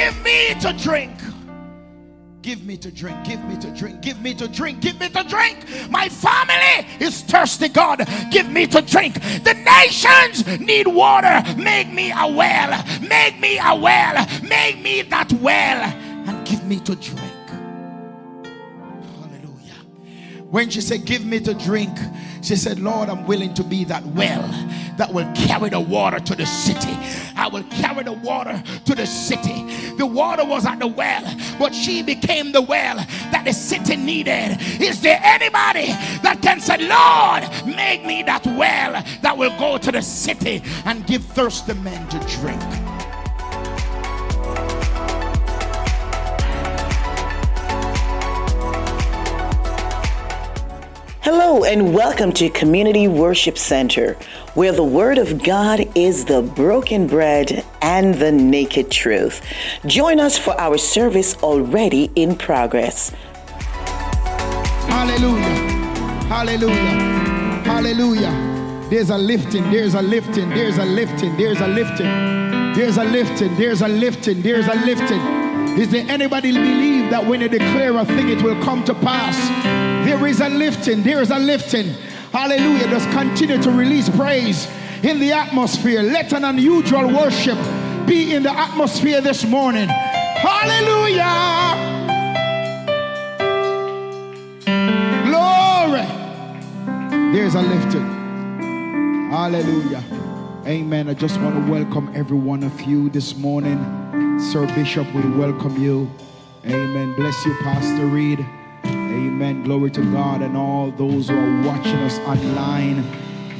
give me to drink. Give me to drink, give me to drink, give me to drink, give me to drink. My family is thirsty, God. Give me to drink. The nations need water. Make me a well. Make me a well. Make me that well. And give me to drink. Hallelujah. When she said, give me to drink, she said, Lord, I'm willing to be that well that will carry the water to the city. I will carry the water to the city. The water was at the well, but she became the well that the city needed. Is there anybody that can say, Lord, make me that well that will go to the city and give thirsty men to drink? Hello and welcome to Community Worship Center, where the Word of God is the broken bread and the naked truth. Join us for our service already in progress. Hallelujah. Hallelujah. Hallelujah. There's a lifting. There's a lifting. There's a lifting. There's a lifting. There's a lifting. There's a lifting. There's a lifting. Is there anybody believe that when you declare a thing, it will come to pass? There is a lifting. There is a lifting. Hallelujah. Just continue to release praise in the atmosphere. Let an unusual worship be in the atmosphere this morning. Hallelujah. Glory. There's a lifting. Hallelujah. Amen. I just want to welcome every one of you this morning. Sir Bishop, we welcome you. Amen. Bless you, Pastor Reid. Amen. Glory to God. And all those who are watching us online,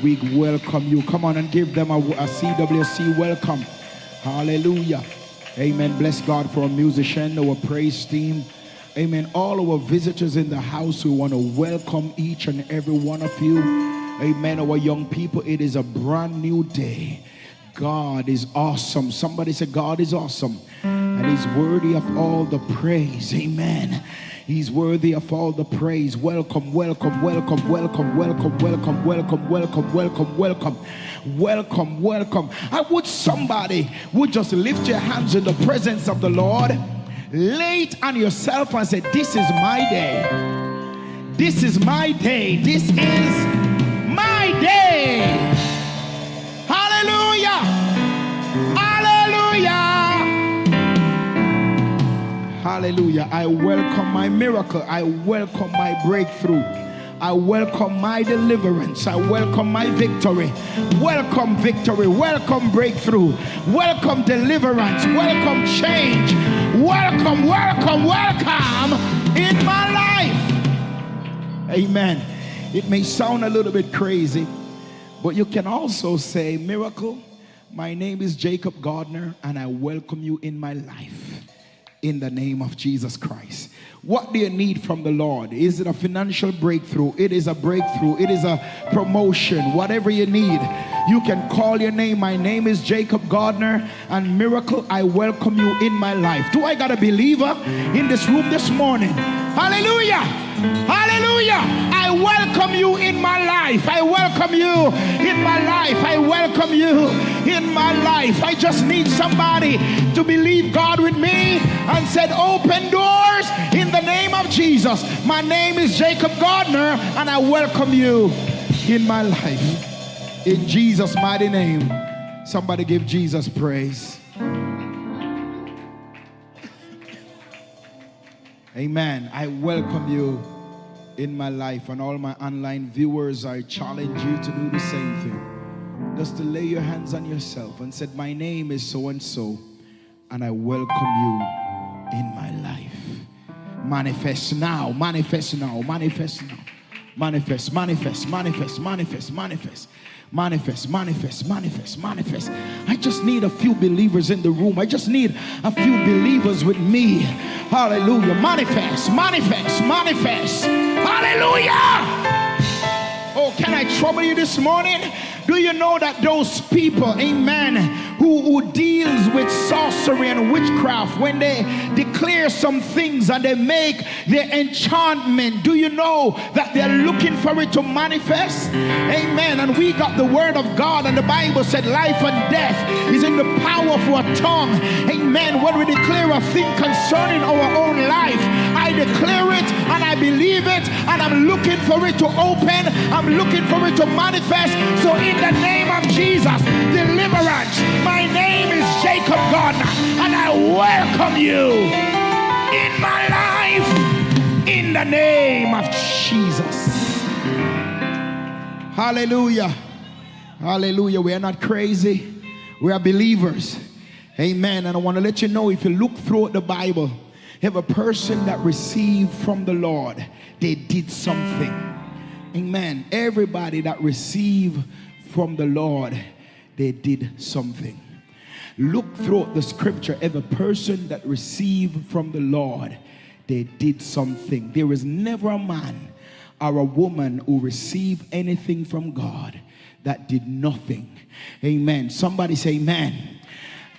we welcome you. Come on and give them a CWC welcome. Hallelujah. Amen. Bless God for our musician, our praise team. Amen. All our visitors in the house, we want to welcome each and every one of you. Amen. Our young people, it is a brand new day. God is awesome. Somebody say, God is awesome. And He's worthy of all the praise. Amen. He's worthy of all the praise. Welcome, welcome, welcome, welcome, welcome, welcome, welcome, welcome, welcome, welcome, welcome, welcome. I wish somebody would just lift your hands in the presence of the Lord, lay it on yourself and say, this is my day. This is my day. This is my day. Hallelujah. Hallelujah. Hallelujah. I welcome my miracle. I welcome my breakthrough. I welcome my deliverance. I welcome my victory. Welcome victory. Welcome breakthrough. Welcome deliverance. Welcome change. Welcome, welcome, welcome in my life. Amen. It may sound a little bit crazy, but you can also say, miracle, my name is Jacob Gardner, and I welcome you in my life. In the name of Jesus Christ. What do you need from the Lord? Is it a financial breakthrough? It is a breakthrough. It is a promotion. Whatever you need, you can call your name. My name is Jacob Gardner, and miracle, I welcome you in my life. Do I got a believer in this room this morning? Hallelujah. Hallelujah. I welcome you in my life. I welcome you in my life. I welcome you in my life. I just need somebody to believe God with me and said, open doors in the name of Jesus. My name is Jacob Gardner, and I welcome you in my life. In Jesus' mighty name. Somebody give Jesus praise. Amen. I welcome you in my life, and all my online viewers, I challenge you to do the same thing. Just to lay your hands on yourself and say, my name is so and so, and I welcome you in my life. Manifest now, manifest now, manifest now. Manifest, manifest, manifest, manifest, manifest. Manifest, manifest, manifest, manifest. I just need a few believers in the room. I just need a few believers with me. Hallelujah. Manifest, manifest, manifest. Hallelujah. Oh, can I trouble you this morning? Do you know that those people, amen, who who deals with sorcery and witchcraft, when they declare some things and they make their enchantment, do you know that they're looking for it to manifest? Amen. And we got the word of God, and the Bible said life and death is in the power of our tongue. Amen. When we declare a thing concerning our own life, I declare it and I believe it, and I'm looking for it to open. I'm looking for it to manifest. So in the name of Jesus, deliverance. My name is Jacob Gardner, and I welcome you in my life in the name of Jesus. Hallelujah. Hallelujah. We are not crazy. We are believers. Amen. And I want to let you know, if you look through the Bible, every person that received from the Lord, they did something. Amen. Everybody that received from the Lord, they did something. Look through the scripture. Every person that received from the Lord, they did something. There is never a man or a woman who received anything from God that did nothing. Amen. Somebody say amen.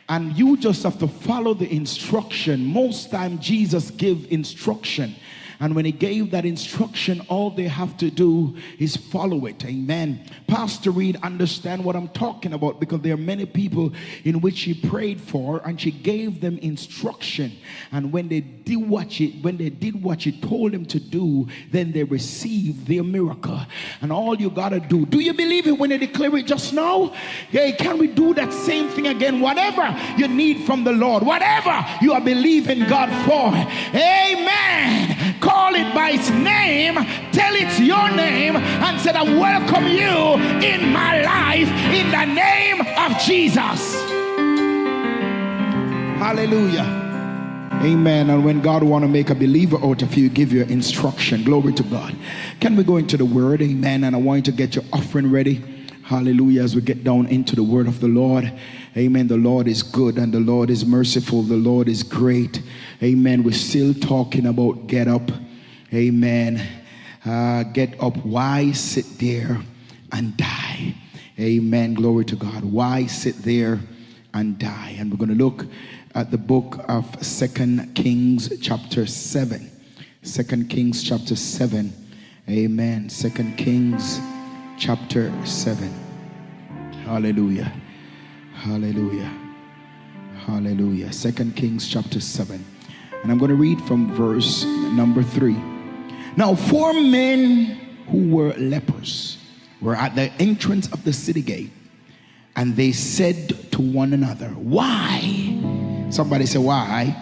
And you just have to follow the instruction. Most time Jesus gave instruction, and when he gave that instruction, all they have to do is follow it. Amen. Pastor Reid understand what I'm talking about, because there are many people in which she prayed for, and she gave them instruction, and when they did what she told them to do, then they received their miracle. And all you gotta do you believe it when they declare it just now? Hey, can we do that same thing again? Whatever you need from the Lord, whatever you are believing God for, amen, call it by its name, tell it your name, and said, I welcome you in my life in the name of Jesus. Hallelujah. Amen. And when God want to make a believer out of you, give you instruction. Glory to God. Can we go into the word? Amen. And I want you to get your offering ready. Hallelujah. As we get down into the word of the Lord. Amen. The Lord is good and the Lord is merciful. The Lord is great. Amen. We're still talking about get up. Amen. Get up. Why sit there and die? Amen. Glory to God. Why sit there and die? And we're going to look at the book of 2 Kings chapter 7. 2 Kings chapter 7. Amen. 2 Kings chapter 7. Hallelujah. Hallelujah. Hallelujah. 2 Kings chapter 7. And I'm going to read from verse number 3. Now 4 men who were lepers were at the entrance of the city gate, and they said to one another, why? Somebody say, why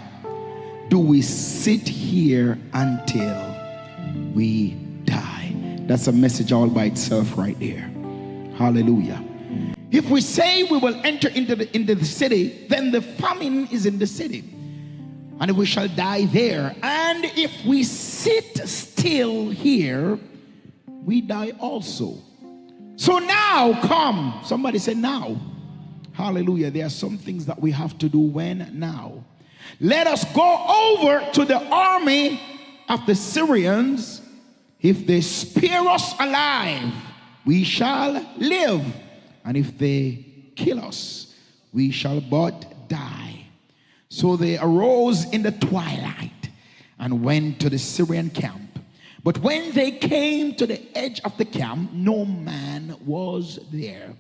do we sit here until we die? That's a message all by itself right there. Hallelujah. If we say we will enter into the city, then the famine is in the city, and we shall die there. And if we sit still here, we die also. So now come. Somebody say now. Hallelujah. There are some things that we have to do when? Now. Let us go over to the army of the Syrians. If they spare us alive, we shall live. And if they kill us, we shall but die. So they arose in the twilight and went to the Syrian camp. But when they came to the edge of the camp, no man was there.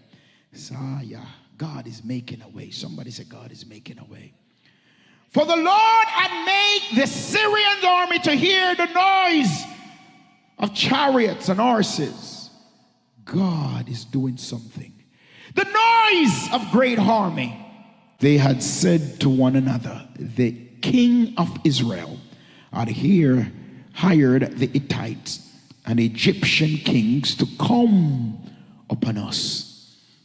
Saya. God is making a way. Somebody say, God is making a way. For the Lord had made the Syrian army to hear the noise of chariots and horses. God is doing something. The noise of great army. They had said to one another, the king of Israel had here hired the Hittites and Egyptian kings to come upon us.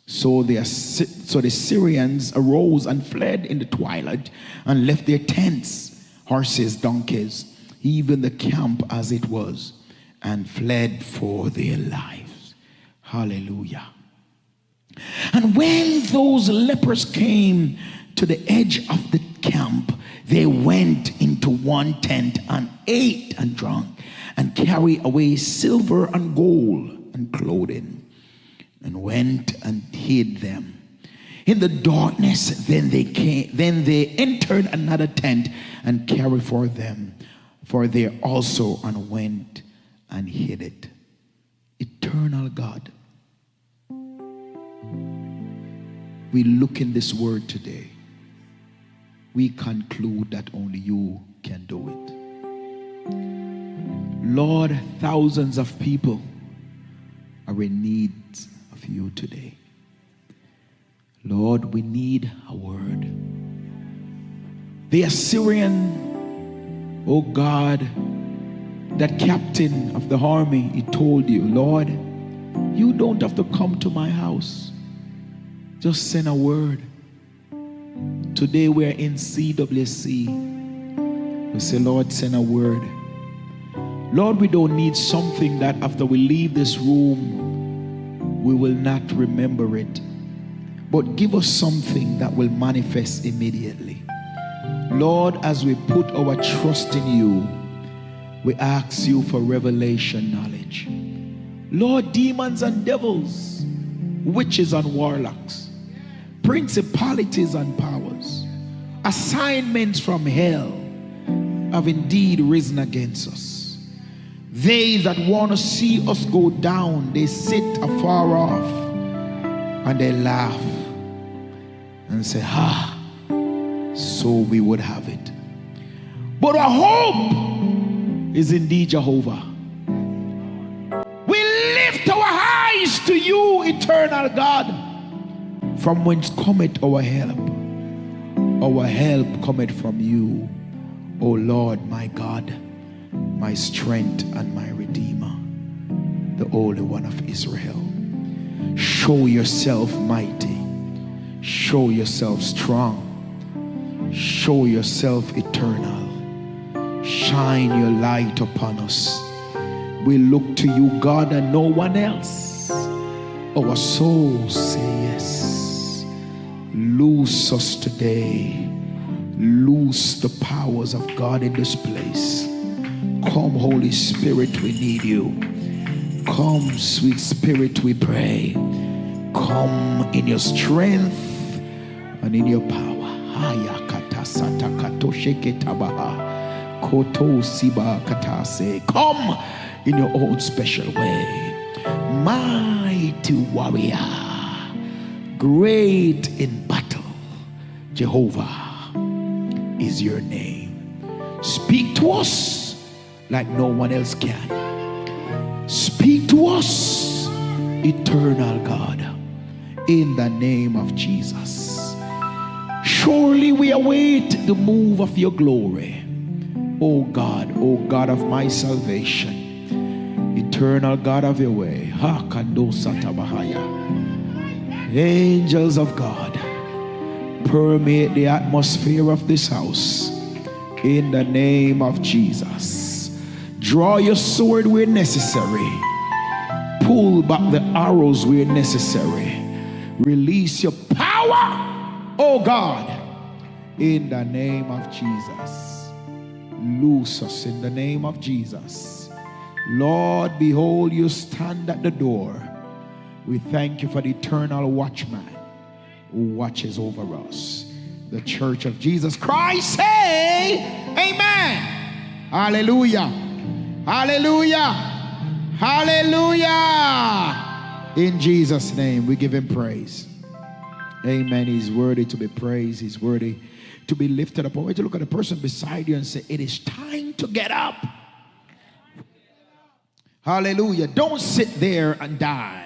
So the Syrians arose and fled in the twilight and left their tents, horses, donkeys, even the camp as it was, and fled for their lives. Hallelujah. And when those lepers came to the edge of the camp, they went into one tent and ate and drank and carried away silver and gold and clothing, and went and hid them in the darkness. Then they entered another tent and carried for there also, and went and hid it. Eternal God, we look in this word today. We conclude that only you can do it. Lord, thousands of people are in need of you today. Lord, we need a word. The Assyrian, oh God, that captain of the army, he told you, Lord, you don't have to come to my house. Just send a word. Today we're in CWC. We say, Lord, send a word. Lord, we don't need something that after we leave this room, we will not remember it. But give us something that will manifest immediately. Lord, as we put our trust in you, we ask you for revelation knowledge. Lord, demons and devils, witches and warlocks, principalities and powers, assignments from hell have indeed risen against us. They that want to see us go down, they sit afar off and they laugh and say, so we would have it. But our hope is indeed Jehovah. We lift our eyes to you, eternal God, from whence cometh our help. Our help cometh from you, O Lord, my God, my strength and my Redeemer, the Holy One of Israel. Show yourself mighty. Show yourself strong. Show yourself eternal. Shine your light upon us. We look to you, God, and no one else. Our souls say yes. Loose us today. Loose the powers of God in this place. Come, Holy Spirit, we need you. Come, sweet Spirit, we pray. Come in your strength and in your power. Come in your own special way. Mighty warrior, great in battle, Jehovah is your name. Speak to us like no one else can. Speak to us, eternal God, in the name of Jesus. Surely we await the move of your glory, O God of my salvation, eternal God of your way. Angels of God, permeate the atmosphere of this house in the name of Jesus. Draw your sword where necessary. Pull back the arrows where necessary. Release your power, oh God, in the name of Jesus. Loose us in the name of Jesus. Lord, behold, you stand at the door. We thank you for the eternal watchman who watches over us. The Church of Jesus Christ, say amen. Hallelujah. Hallelujah. Hallelujah. In Jesus' name, we give him praise. Amen. He's worthy to be praised. He's worthy to be lifted up. I want you to look at the person beside you and say, it is time to get up. Hallelujah. Don't sit there and die.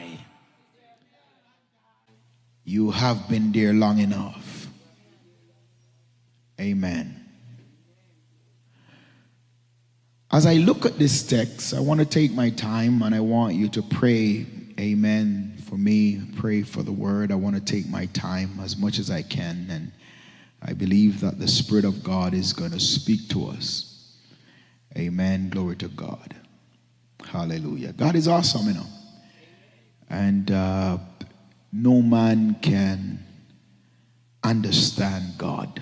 You have been there long enough. Amen. As I look at this text, I want to take my time and I want you to pray, amen, for me. Pray for the word. I want to take my time as much as I can, and I believe that the Spirit of God is going to speak to us. Amen. Glory to God. Hallelujah. God is awesome, you know. And no man can understand God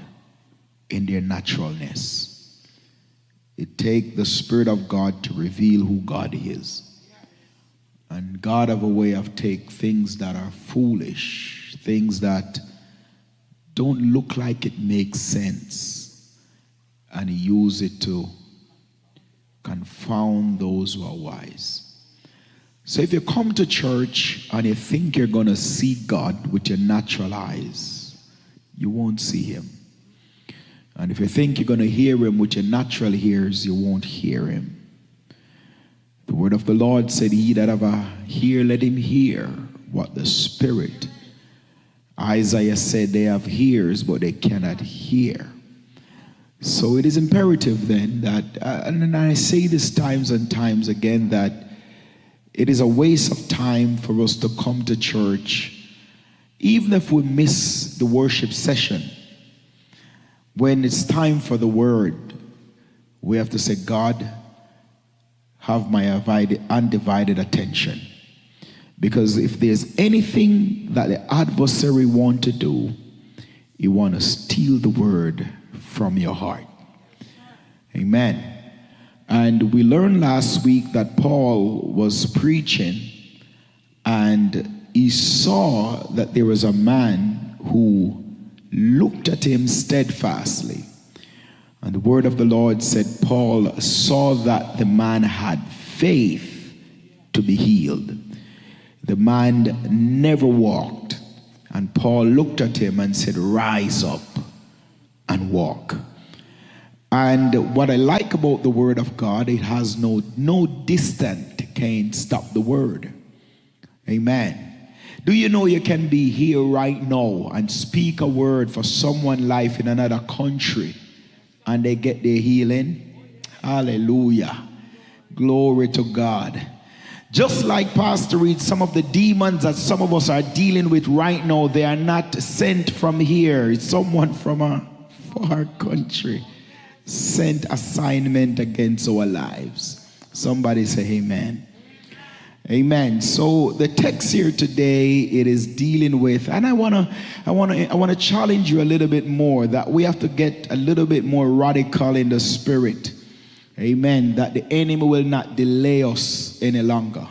in their naturalness. It takes the Spirit of God to reveal who God is. And God have a way of take things that are foolish, things that don't look like it makes sense, and use it to confound those who are wise. So if you come to church and you think you're going to see God with your natural eyes, you won't see him. And if you think you're going to hear him with your natural ears, you won't hear him. The word of the Lord said, he that have a ear, let him hear what the Spirit. Isaiah said they have ears, but they cannot hear. So it is imperative then that, and I say this times and times again, that it is a waste of time for us to come to church, even if we miss the worship session. When it's time for the word, we have to say, God, have my undivided attention. Because if there's anything that the adversary wants to do, he wants to steal the word from your heart. Amen. And we learned last week that Paul was preaching, and he saw that there was a man who looked at him steadfastly. And the word of the Lord said Paul saw that the man had faith to be healed. The man never walked. And Paul looked at him and said, rise up and walk. And what I like about the word of God, it has no distance can stop the word. Amen. Do you know you can be here right now and speak a word for someone's life in another country and they get their healing? Hallelujah. Glory to God. Just like Pastor Reid, some of the demons that some of us are dealing with right now, they are not sent from here. It's someone from a far country sent assignment against our lives. Somebody say amen. Amen. So the text here today, it is dealing with, and I want to challenge you a little bit more, that we have to get a little bit more radical in the spirit. Amen. That the enemy will not delay us any longer.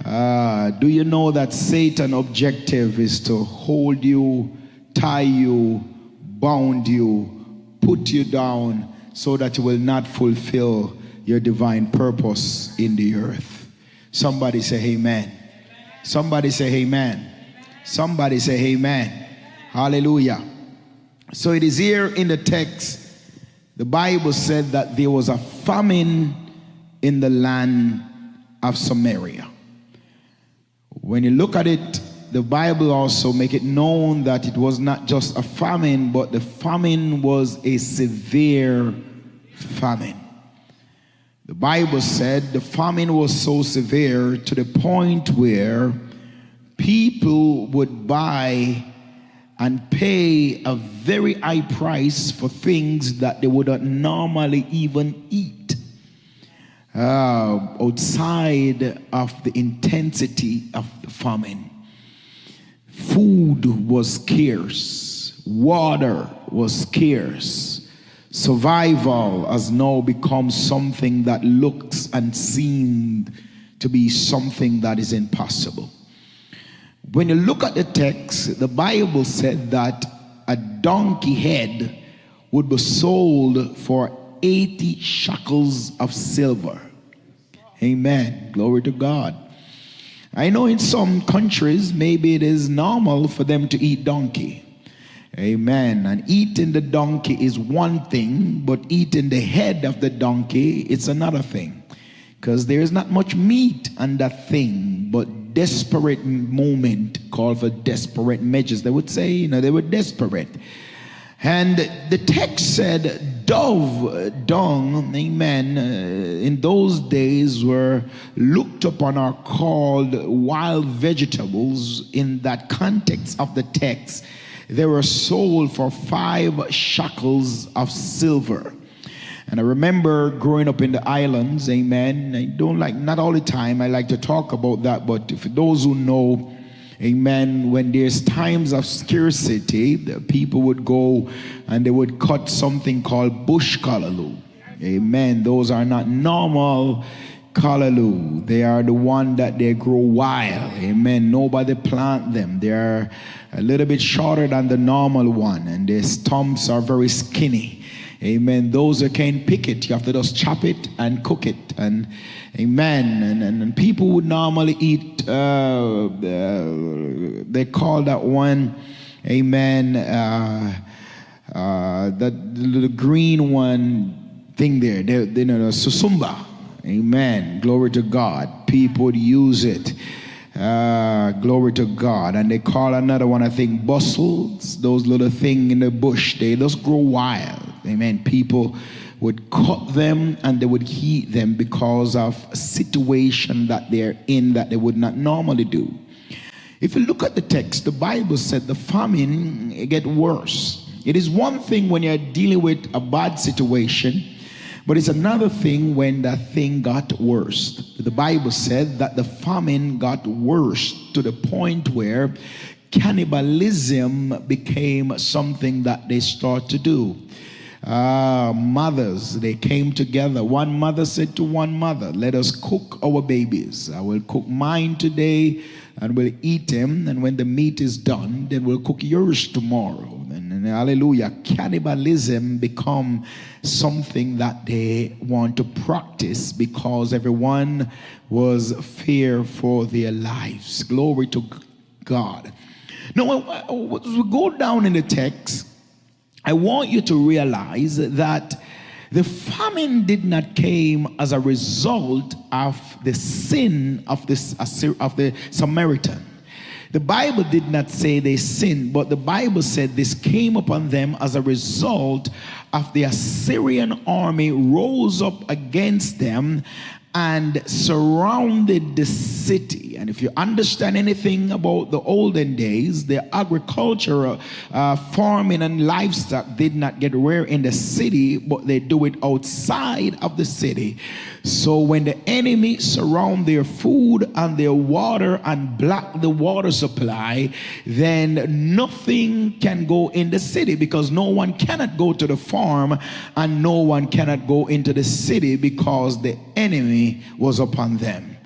Do you know that Satan's objective is to hold you, tie you, bound you, put you down, so that you will not fulfill your divine purpose in the earth? Somebody say amen. Somebody say amen. Somebody say amen. Hallelujah. So it is here in the text, the Bible said that there was a famine in the land of Samaria. When you look at it, the Bible also make it known that it was not just a famine, but the famine was a severe famine. The Bible said the famine was so severe to the point where people would buy and pay a very high price for things that they would not normally even eat. Outside of the intensity of the famine, food was scarce, water was scarce. Survival has now become something that looks and seemed to be something that is impossible. When you look at the text, the Bible said that a donkey head would be sold for 80 shekels of silver. Amen. Glory to God. I know in some countries, maybe it is normal for them to eat donkey. Amen. And eating the donkey is one thing, but eating the head of the donkey, it's another thing. Because there is not much meat on that thing, but desperate moment called for desperate measures. They would say, they were desperate. And the text said dove, dung, amen, in those days were looked upon or called wild vegetables. In that context of the text, they were sold for 5 shekels of silver. And I remember growing up in the islands, amen. I don't like, not all the time, I like to talk about that, but for those who know, amen, when there's times of scarcity, the people would go and they would cut something called bush callaloo. Amen. Those are not normal callaloo. They are the one that they grow wild. Amen. Nobody plant them. They are a little bit shorter than the normal one, and their stumps are very skinny. Amen. Those who can't pick it, you have to just chop it and cook it. And amen. And people would normally eat, they call that one, amen, the green one thing there, they know, the susumba. Amen. Glory to God. People would use it. Glory to God. And they call another one, I think, bustles. Those little thing in the bush, they just grow wild. Amen. People would cut them and they would heat them because of a situation that they're in that they would not normally do. If you look at the text, the Bible said the famine get worse. It is one thing when you're dealing with a bad situation, but it's another thing when that thing got worse. The Bible said that the famine got worse to the point where cannibalism became something that they start to do. Mothers, they came together. One mother said to one mother, let us cook our babies. I will cook mine today and we'll eat them, and when the meat is done, then we'll cook yours tomorrow. And hallelujah, cannibalism become something that they want to practice because everyone was fear for their lives. Glory to God. Now, as we go down in the text, I want you to realize that the famine did not came as a result of the sin of the Samaritan. The Bible did not say they sinned, but the Bible said this came upon them as a result of the Assyrian army rose up against them and surrounded the city. And if you understand anything about the olden days, the agriculture, farming and livestock did not get rare in the city, but they do it outside of the city. So when the enemy surround their food and their water and block the water supply, then nothing can go in the city, because no one cannot go to the farm and no one cannot go into the city because the enemy was upon them.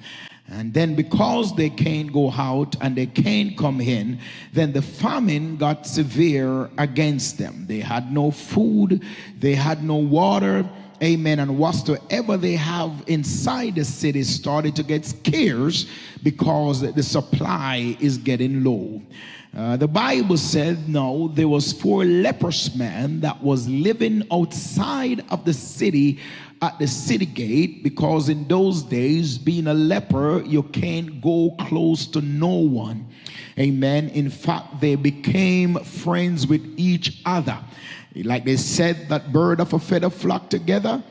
And then because they can't go out and they can't come in, then the famine got severe against them. They had no food, they had no water, amen, and whatsoever they have inside the city started to get scarce because the supply is getting low. The Bible said, no, there was 4 leprous men that was living outside of the city at the city gate, because in those days, being a leper, you can't go close to no one. Amen. In fact, they became friends with each other. Like they said, that bird of a feather flock together.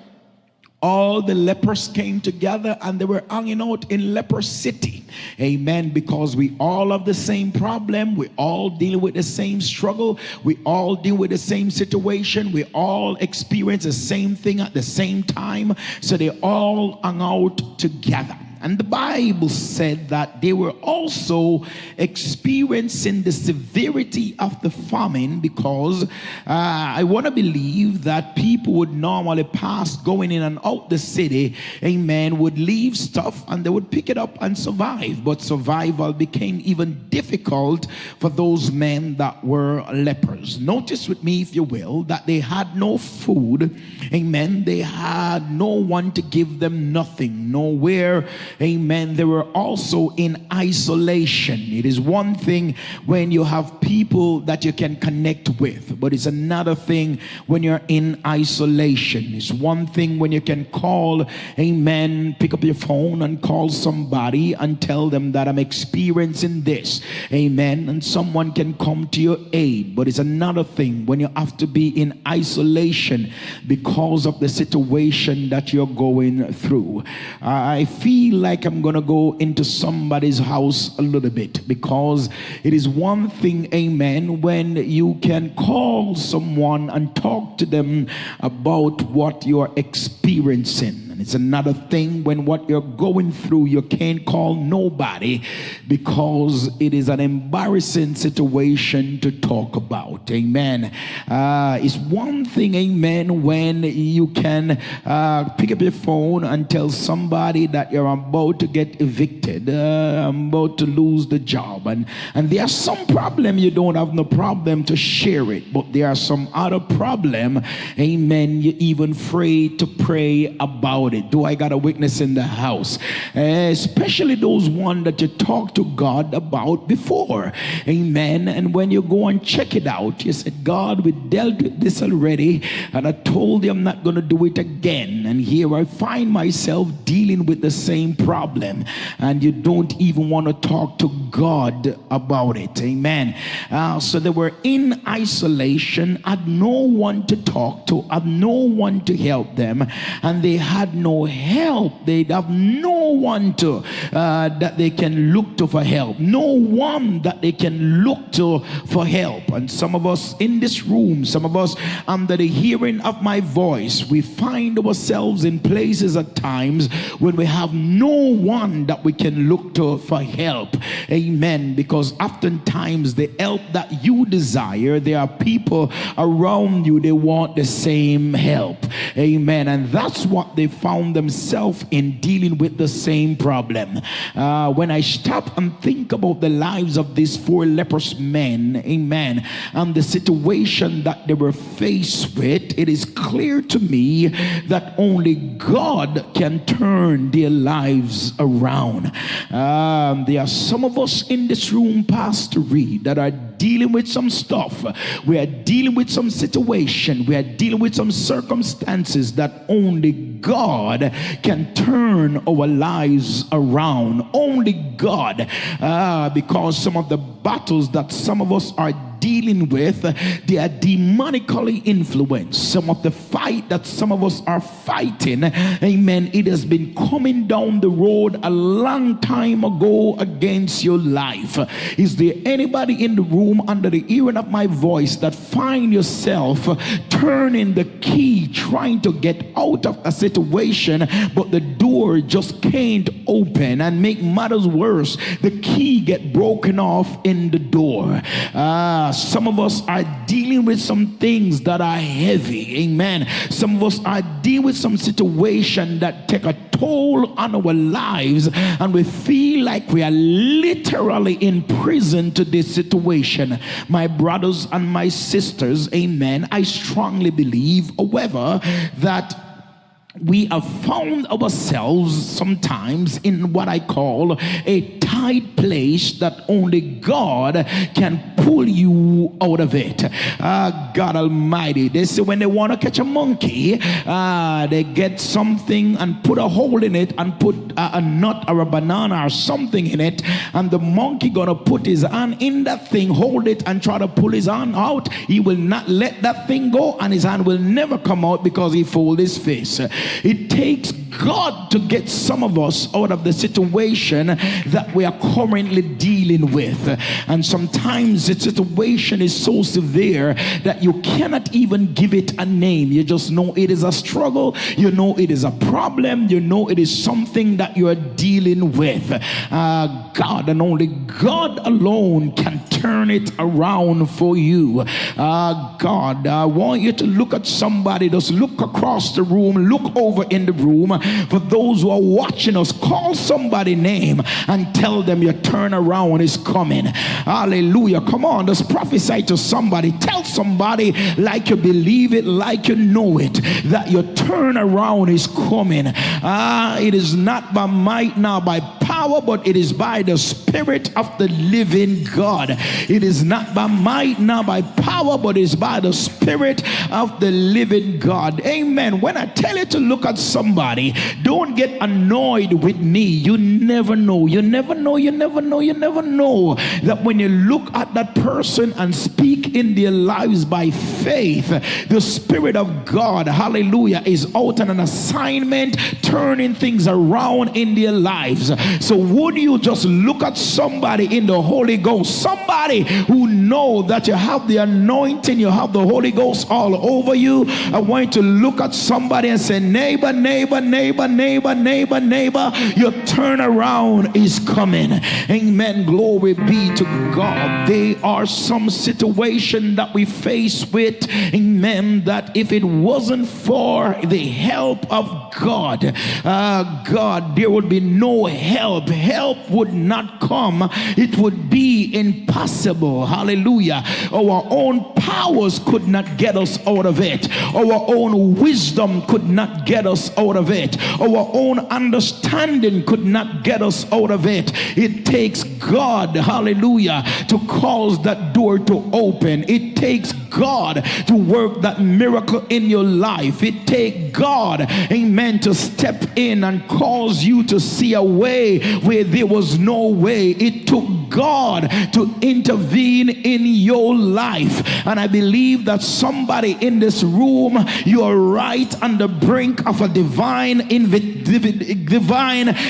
All the lepers came together and they were hanging out in leper city. Amen. Because we all have the same problem. We all deal with the same struggle. We all deal with the same situation. We all experience the same thing at the same time. So they all hung out together. And the Bible said that they were also experiencing the severity of the famine, because I want to believe that people would normally pass going in and out the city, amen, would leave stuff and they would pick it up and survive. But survival became even difficult for those men that were lepers. Notice with me, if you will, that they had no food, amen. They had no one to give them nothing, nowhere. Amen. They were also in isolation. It is one thing when you have people that you can connect with, but it's another thing when you're in isolation. It's one thing when you can call, amen, pick up your phone and call somebody and tell them that I'm experiencing this, amen, and someone can come to your aid. But it's another thing when you have to be in isolation because of the situation that you're going through. I feel like I'm going to go into somebody's house a little bit, because it is one thing, amen, when you can call someone and talk to them about what you're experiencing. And it's another thing when what you're going through, you can't call nobody because it is an embarrassing situation to talk about. Amen. It's one thing, amen, when you can pick up your phone and tell somebody that you're about to get evicted, I'm about to lose the job, and there's some problem. You don't have no problem to share it, but there are some other problem, amen, you're even afraid to pray about it. Do I got a witness in the house? Especially those one that you talked to God about before, amen, and when you go and check it out, you said, God, we dealt with this already, and I told you I'm not going to do it again, and here I find myself dealing with the same problem, and you don't even want to talk to God about it. Amen. So they were in isolation, had no one to talk to, had no one to help them, and they had no help. They'd have no one to that they can look to for help, no one that they can look to for help. And some of us in this room, some of us under the hearing of my voice, we find ourselves in places at times when we have no one that we can look to for help. Amen. Because oftentimes the help that you desire, there are people around you, they want the same help. Amen. And that's what they found themselves in, dealing with the same problem. When I stop and think about the lives of these 4 leprous men, amen, and the situation that they were faced with, it is clear to me that only God can turn their lives around. There are some of us in this room, Pastor Reid, that are dealing with some stuff. We are dealing with some situation. We are dealing with some circumstances that only God can turn our lives around. Only God. Because some of the battles that some of us are dealing with, they are demonically influenced. Some of the fight that some of us are fighting, amen, it has been coming down the road a long time ago against your life. Is there anybody in the room under the hearing of my voice that find yourself turning the key, trying to get out of a situation, but the door just can't open, and make matters worse, the key get broken off in the door? Some of us are dealing with some things that are heavy. Amen. Some of us are dealing with some situation that take a toll on our lives, and we feel like we are literally in prison to this situation. My brothers and my sisters, amen, I strongly believe, however, that we have found ourselves sometimes in what I call a tight place that only God can pull you out of it. God Almighty. They say when they want to catch a monkey, they get something and put a hole in it and put a nut or a banana or something in it, and the monkey gonna put his hand in that thing, hold it, and try to pull his hand out. He will not let that thing go, and his hand will never come out because he fold his face. It takes God to get some of us out of the situation that we are currently dealing with. And sometimes the situation is so severe that you cannot even give it a name. You just know it is a struggle. You know it is a problem. You know it is something that you are dealing with. God and only God alone can turn it around for you. God, I want you to look at somebody. Just look across the room. Look over in the room. For those who are watching us, call somebody name and tell them your turnaround is coming. Hallelujah. Come on, just prophesy to somebody. Tell somebody like you believe it, like you know it, that your turnaround is coming. It is not by might nor by power, but it is by the Spirit of the living God. It is not by might nor by power, but it is by the Spirit of the living God. Amen. When I tell you to look at somebody, don't get annoyed with me. You never know. You never know. You never know. You never know that when you look at that person and speak in their lives by faith, the Spirit of God, hallelujah, is out on an assignment, turning things around in their lives. So So would you just look at somebody in the Holy Ghost, somebody who know that you have the anointing, you have the Holy Ghost all over you. I want you to look at somebody and say, neighbor, neighbor, neighbor, neighbor, neighbor, neighbor, your turnaround is coming. Amen. Glory be to God. There are some situation that we face with, amen, that if it wasn't for the help of God, there would be no help. Help would not come. It would be impossible. Hallelujah. Our own powers could not get us out of it. Our own wisdom could not get us out of it. Our own understanding could not get us out of it. It takes God, hallelujah, to cause that door to open. It takes God to work that miracle in your life. It takes God, amen, to step in and cause you to see a way where there was no way. It took God to intervene in your life. And I believe that somebody in this room, you are right on the brink of a divine,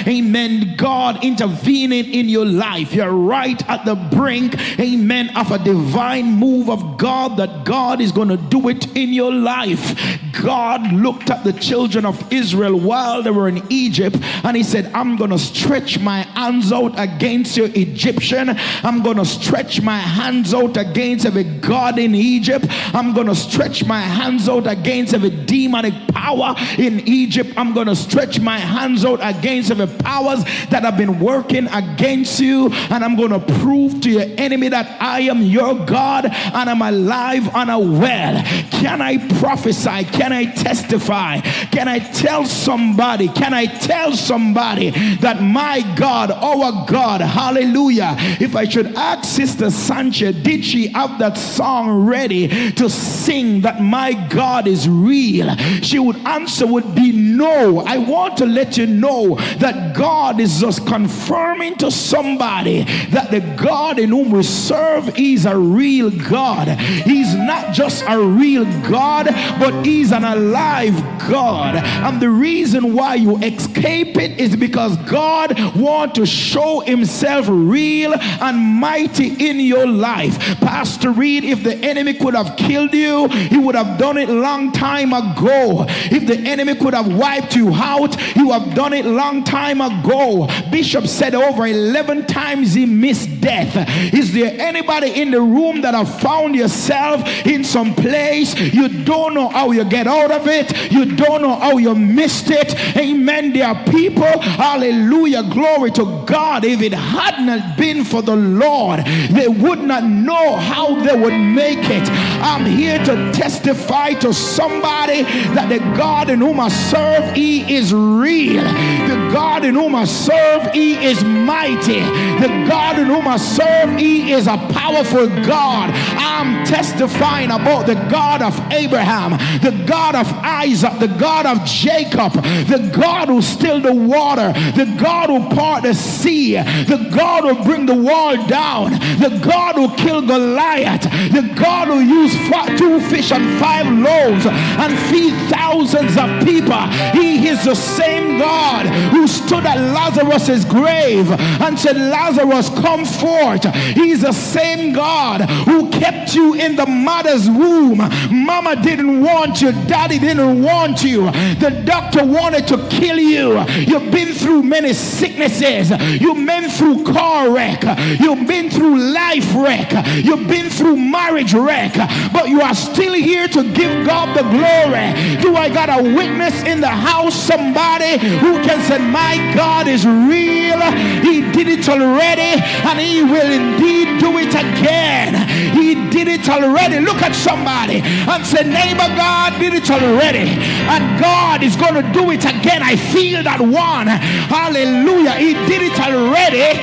amen, God intervening in your life. You're right at the brink, amen, of a divine move of God, that God is going to do it in your life. God looked at the children of Israel while they were in Egypt, and he said, I'm going to stretch my hands out against your Egyptian. I'm going to stretch my hands out against every god in Egypt. I'm going to stretch my hands out against every demonic power in Egypt. I'm going to stretch my hands out against every powers that have been working against you, and I'm going to prove to your enemy that I am your God and I'm alive and well. Can I prophesy? Can I testify? Can I tell somebody? Can I tell somebody that my God, our God, hallelujah. If I should ask Sister Sancha, did she have that song ready to sing that my God is real? She would answer would be no. I want to let you know that God is just confirming to somebody that the God in whom we serve is a real God. He's not just a real God, but he's an alive God. And the reason why you escape it is because God wants to show himself real and mighty in your life. Pastor Reid, if the enemy could have killed you, he would have done it long time ago. If the enemy could have wiped you out, he would have done it long time ago. Bishop said over 11 times he missed death. Is there anybody in the room that have found yourself in some place you don't know how you get out of it? You don't know how you missed it. Amen. There are people, hallelujah, glory to God, if it had not been for the Lord, they would not know how they would make it. I'm here to testify to somebody that the God in whom I serve, he is real. The God in whom I serve, he is mighty. The God in whom I serve, he is a powerful God. I'm testifying about the God of Abraham, the God of Isaac, the God of Jacob, the God who stilled the water, the God who parted the sea, the God who bring the wall down, the God who killed Goliath, the God who used 2 fish and 5 loaves and feed thousands of people. He is the same God who stood at Lazarus' grave and said, Lazarus, come forth. He's the same God who kept you in the mother's womb. Mama didn't want you, daddy didn't want you, the doctor wanted to kill you. You've been through many sicknesses. You've been through car wreck. You've been through life wreck. You've been through marriage wreck, but you are still here to give God the glory. Do I got a witness in the house? Somebody who can say, my God is real. He did it already, and he will indeed do it again. He did it already. Look at somebody and say, neighbor, God did it already, and God is going to do it again. I feel that one. Hallelujah. He did it already,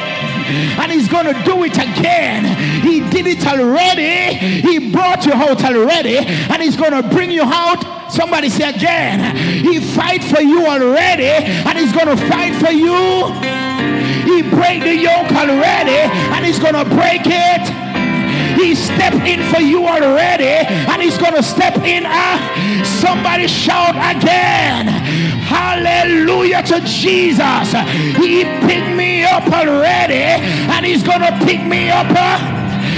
and he's going to do it again. He did it already. He brought you out already, and he's going to bring you out. Somebody say again. He fight for you already, and he's going to fight for you. He break the yoke already, and he's going to break it. He stepped in for you already, and he's going to step in. Somebody shout again. Hallelujah to Jesus. He picked me up already, and he's gonna pick me up.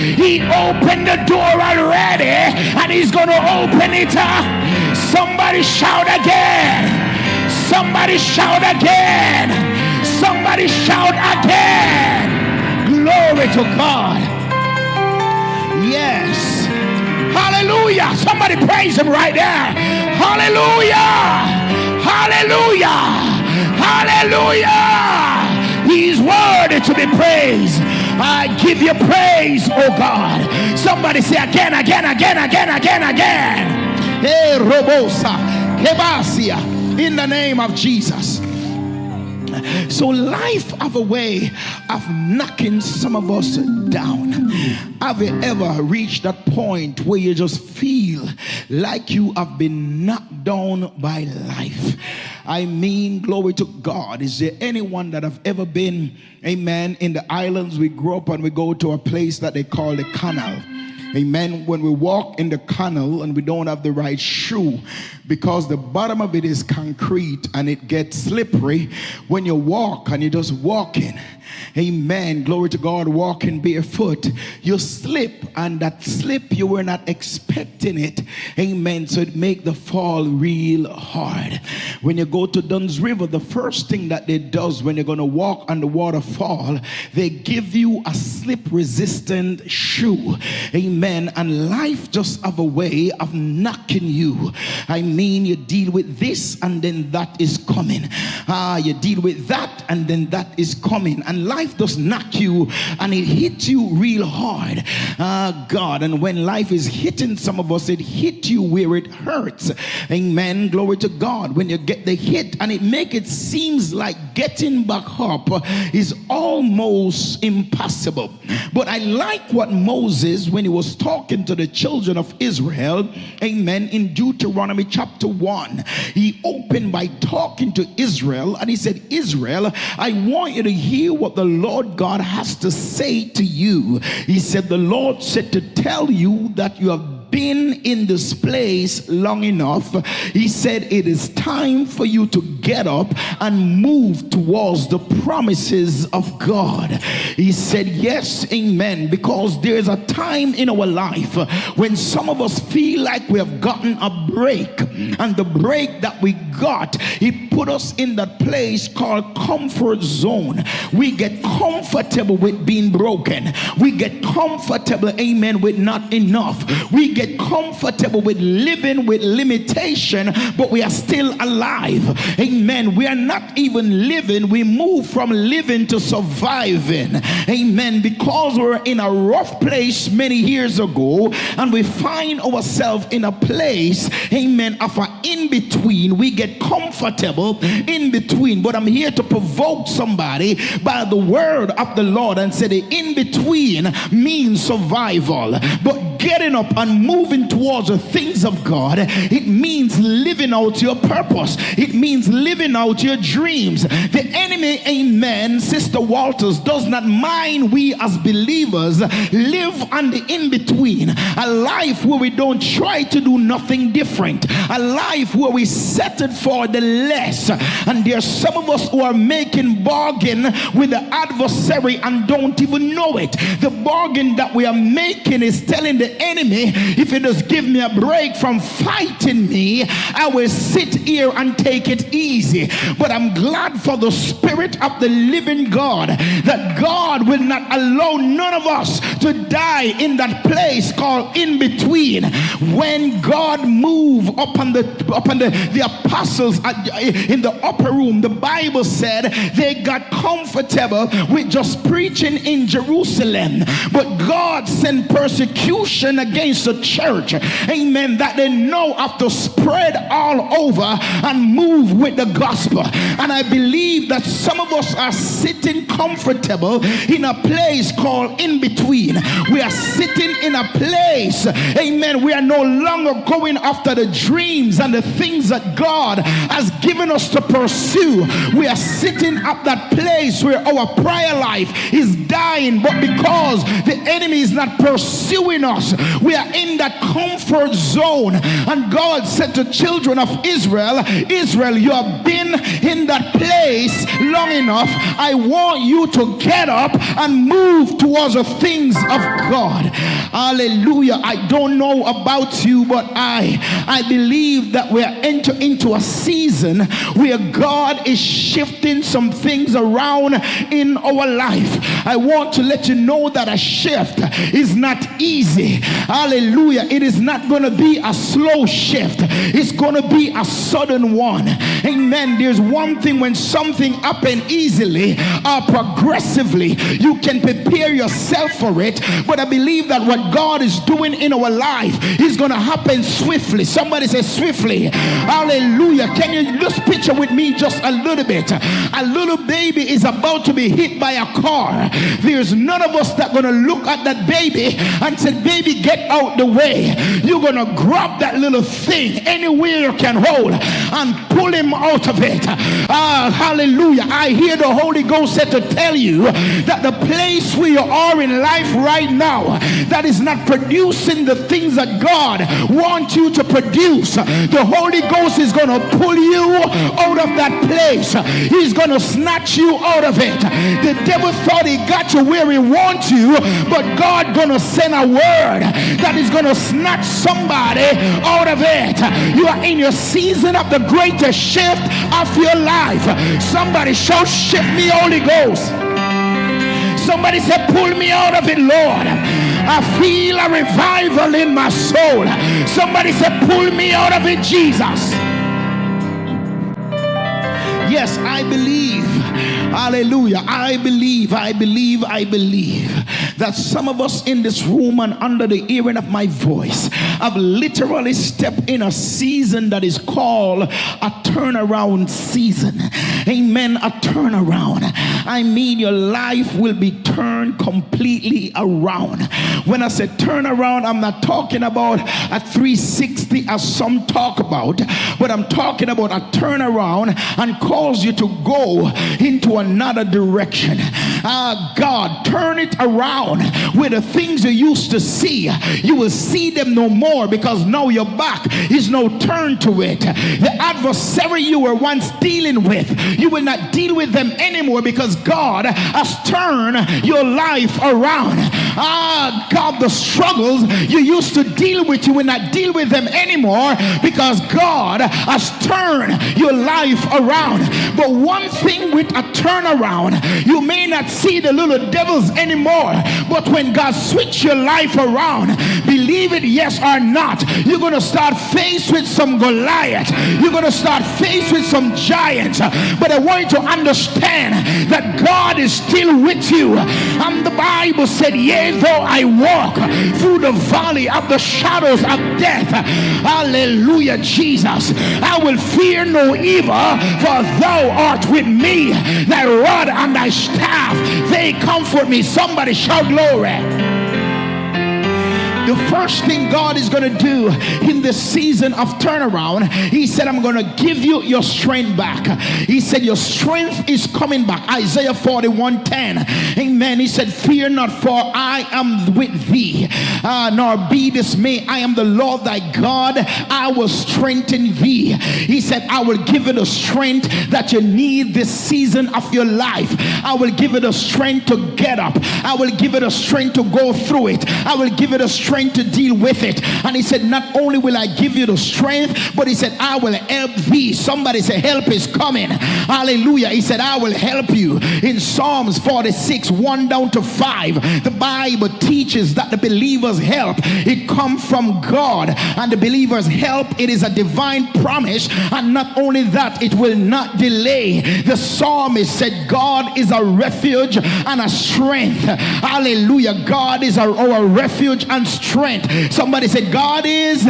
He opened the door already, and he's gonna open it. Somebody shout again. Somebody shout again. Somebody shout again. Glory to God. Yes. Hallelujah. Somebody praise him right there. Hallelujah. Hallelujah. Hallelujah. He's worthy to be praised. I give you praise, oh God. Somebody say again, again, again, again, again, again. Hey, Robosa, Kebasia, in the name of Jesus. So life have a way of knocking some of us down. Have you ever reached that point where you just feel like you have been knocked down by life? I mean, glory to God. Is there anyone that have ever been, amen, in the islands we grew up and we go to a place that they call the canal? Amen. When we walk in the canal and we don't have the right shoe because the bottom of it is concrete and it gets slippery when you walk and you're just walking. Amen. Glory to God. Walking barefoot, you slip, and that slip you were not expecting it. Amen. So it make the fall real hard. When you go to Dunn's River, the first thing that they does when you're going to walk on the waterfall, they give you a slip resistant shoe. Amen. And life just have a way of knocking you. I mean, you deal with this and then that is coming. You deal with that and then that is coming. And life does knock you and it hits you real hard. God, and when life is hitting some of us, it hit you where it hurts. Amen. Glory to God. When you get the hit and it make it seems like getting back up is almost impossible. But I like what Moses, when he was talking to the children of Israel, amen, in Deuteronomy chapter 1, he opened by talking to Israel and he said, Israel, I want you to hear what the Lord God has to say to you. He said, the Lord said to tell you that you have been in this place long enough. He said it is time for you to get up and move towards the promises of God. He said yes, amen, because there's a time in our life when some of us feel like we have gotten a break, and the break that we got, he put us in that place called comfort zone. We get comfortable with being broken. We get comfortable, amen, with not enough. We get comfortable with living with limitation, but we are still alive. Amen. We are not even living. We move from living to surviving. Amen. Because we're in a rough place many years ago and we find ourselves in a place, amen, of an in-between. We get comfortable in between. But I'm here to provoke somebody by the word of the Lord and say the in-between means survival. But getting up and moving towards the things of God, it means living out your purpose. It means living out your dreams. The enemy, amen, Sister Walters, does not mind we as believers live on the in-between. A life where we don't try to do nothing different. A life where we settle for the less. And there's some of us who are making bargain with the adversary and don't even know it. The bargain that we are making is telling the enemy, if it does give me a break from fighting me, I will sit here and take it easy. But I'm glad for the Spirit of the living God that God will not allow none of us to die in that place called in between. When God moved upon the apostles in the upper room, the Bible said they got comfortable with just preaching in Jerusalem, but God sent persecution against the church, amen, that they know have to spread all over and move with the gospel. And I believe that some of us are sitting comfortable in a place called in between. We are sitting in a place, amen, we are no longer going after the dreams and the things that God has given us to pursue. We are sitting at that place where our prayer life is dying, but because the enemy is not pursuing us, lives. We are in that comfort zone. And God said to children of Israel, Israel, you have been in that place long enough. I want you to get up and move towards the things of God. Hallelujah. I don't know about you, but I believe that we are entering into a season where God is shifting some things around in our life. I want to let you know that a shift is not easy. Hallelujah. It is not going to be a slow shift. It's going to be a sudden one. Amen. There's one thing: when something happens easily or progressively, you can prepare yourself for it. But I believe that what God is doing in our life is going to happen swiftly. Somebody say swiftly. Hallelujah. Can you just picture with me just a little bit? A little baby is about to be hit by a car. There's none of us that going to look at that baby and say, baby, get out the way. You're going to grab that little thing anywhere you can hold and pull him out of it. Hallelujah. I hear the Holy Ghost said to tell you that the place where you are in life right now that is not producing the things that God wants you to produce, the Holy Ghost is going to pull you out of that place. He's going to snatch you out of it. The devil thought he got you where he wants you, but God going to send a word that is going to snatch somebody out of it. You are in your season of the greatest shift of your life. Somebody shout, shift me, Holy Ghost. Somebody said, pull me out of it, Lord. I feel a revival in my soul. Somebody said, pull me out of it, Jesus. Yes, I believe. Hallelujah. I believe that some of us in this room and under the hearing of my voice have literally stepped in a season that is called a turnaround season. Amen. A turnaround. I mean, your life will be turned completely around. When I say turnaround, I'm not talking about a 360 as some talk about, but I'm talking about a turnaround and cause you to go into another direction. God, turn it around. Where the things you used to see, you will see them no more, because now your back is no turn to it. The adversary you were once dealing with, you will not deal with them anymore, because God has turned your life around. God, the struggles you used to deal with, you will not deal with them anymore, because God has turned your life around. But one thing with a turnaround, you may not see the little devils anymore, but when God switch your life around, believe it, yes or not, you're going to start faced with some Goliath. You're going to start faced with some giants. But I want you to understand that God is still with you. And the Bible said, yea, though I walk through the valley of the shadows of death, hallelujah, Jesus, I will fear no evil, for thou art with me. Thy rod and thy staff, they comfort me. Somebody shout glory. The first thing God is going to do in this season of turnaround, he said, I'm going to give you your strength back. He said, your strength is coming back. Isaiah 41:10. Amen. He said, fear not, for I am with thee. Nor be dismayed. I am the Lord thy God. I will strengthen thee. He said, I will give you the strength that you need this season of your life. I will give you the strength to get up. I will give you the strength to go through it. I will give you the strength to deal with it. And he said, not only will I give you the strength, but he said, I will help thee. Somebody say, help is coming. Hallelujah. He said, I will help you. In Psalms 46:1-5, the Bible teaches that the believer's help, it comes from God. And the believer's help, it is a divine promise. And not only that, it will not delay. The psalmist said, God is a refuge and a strength. Hallelujah. God is our refuge and strength. Somebody said, God is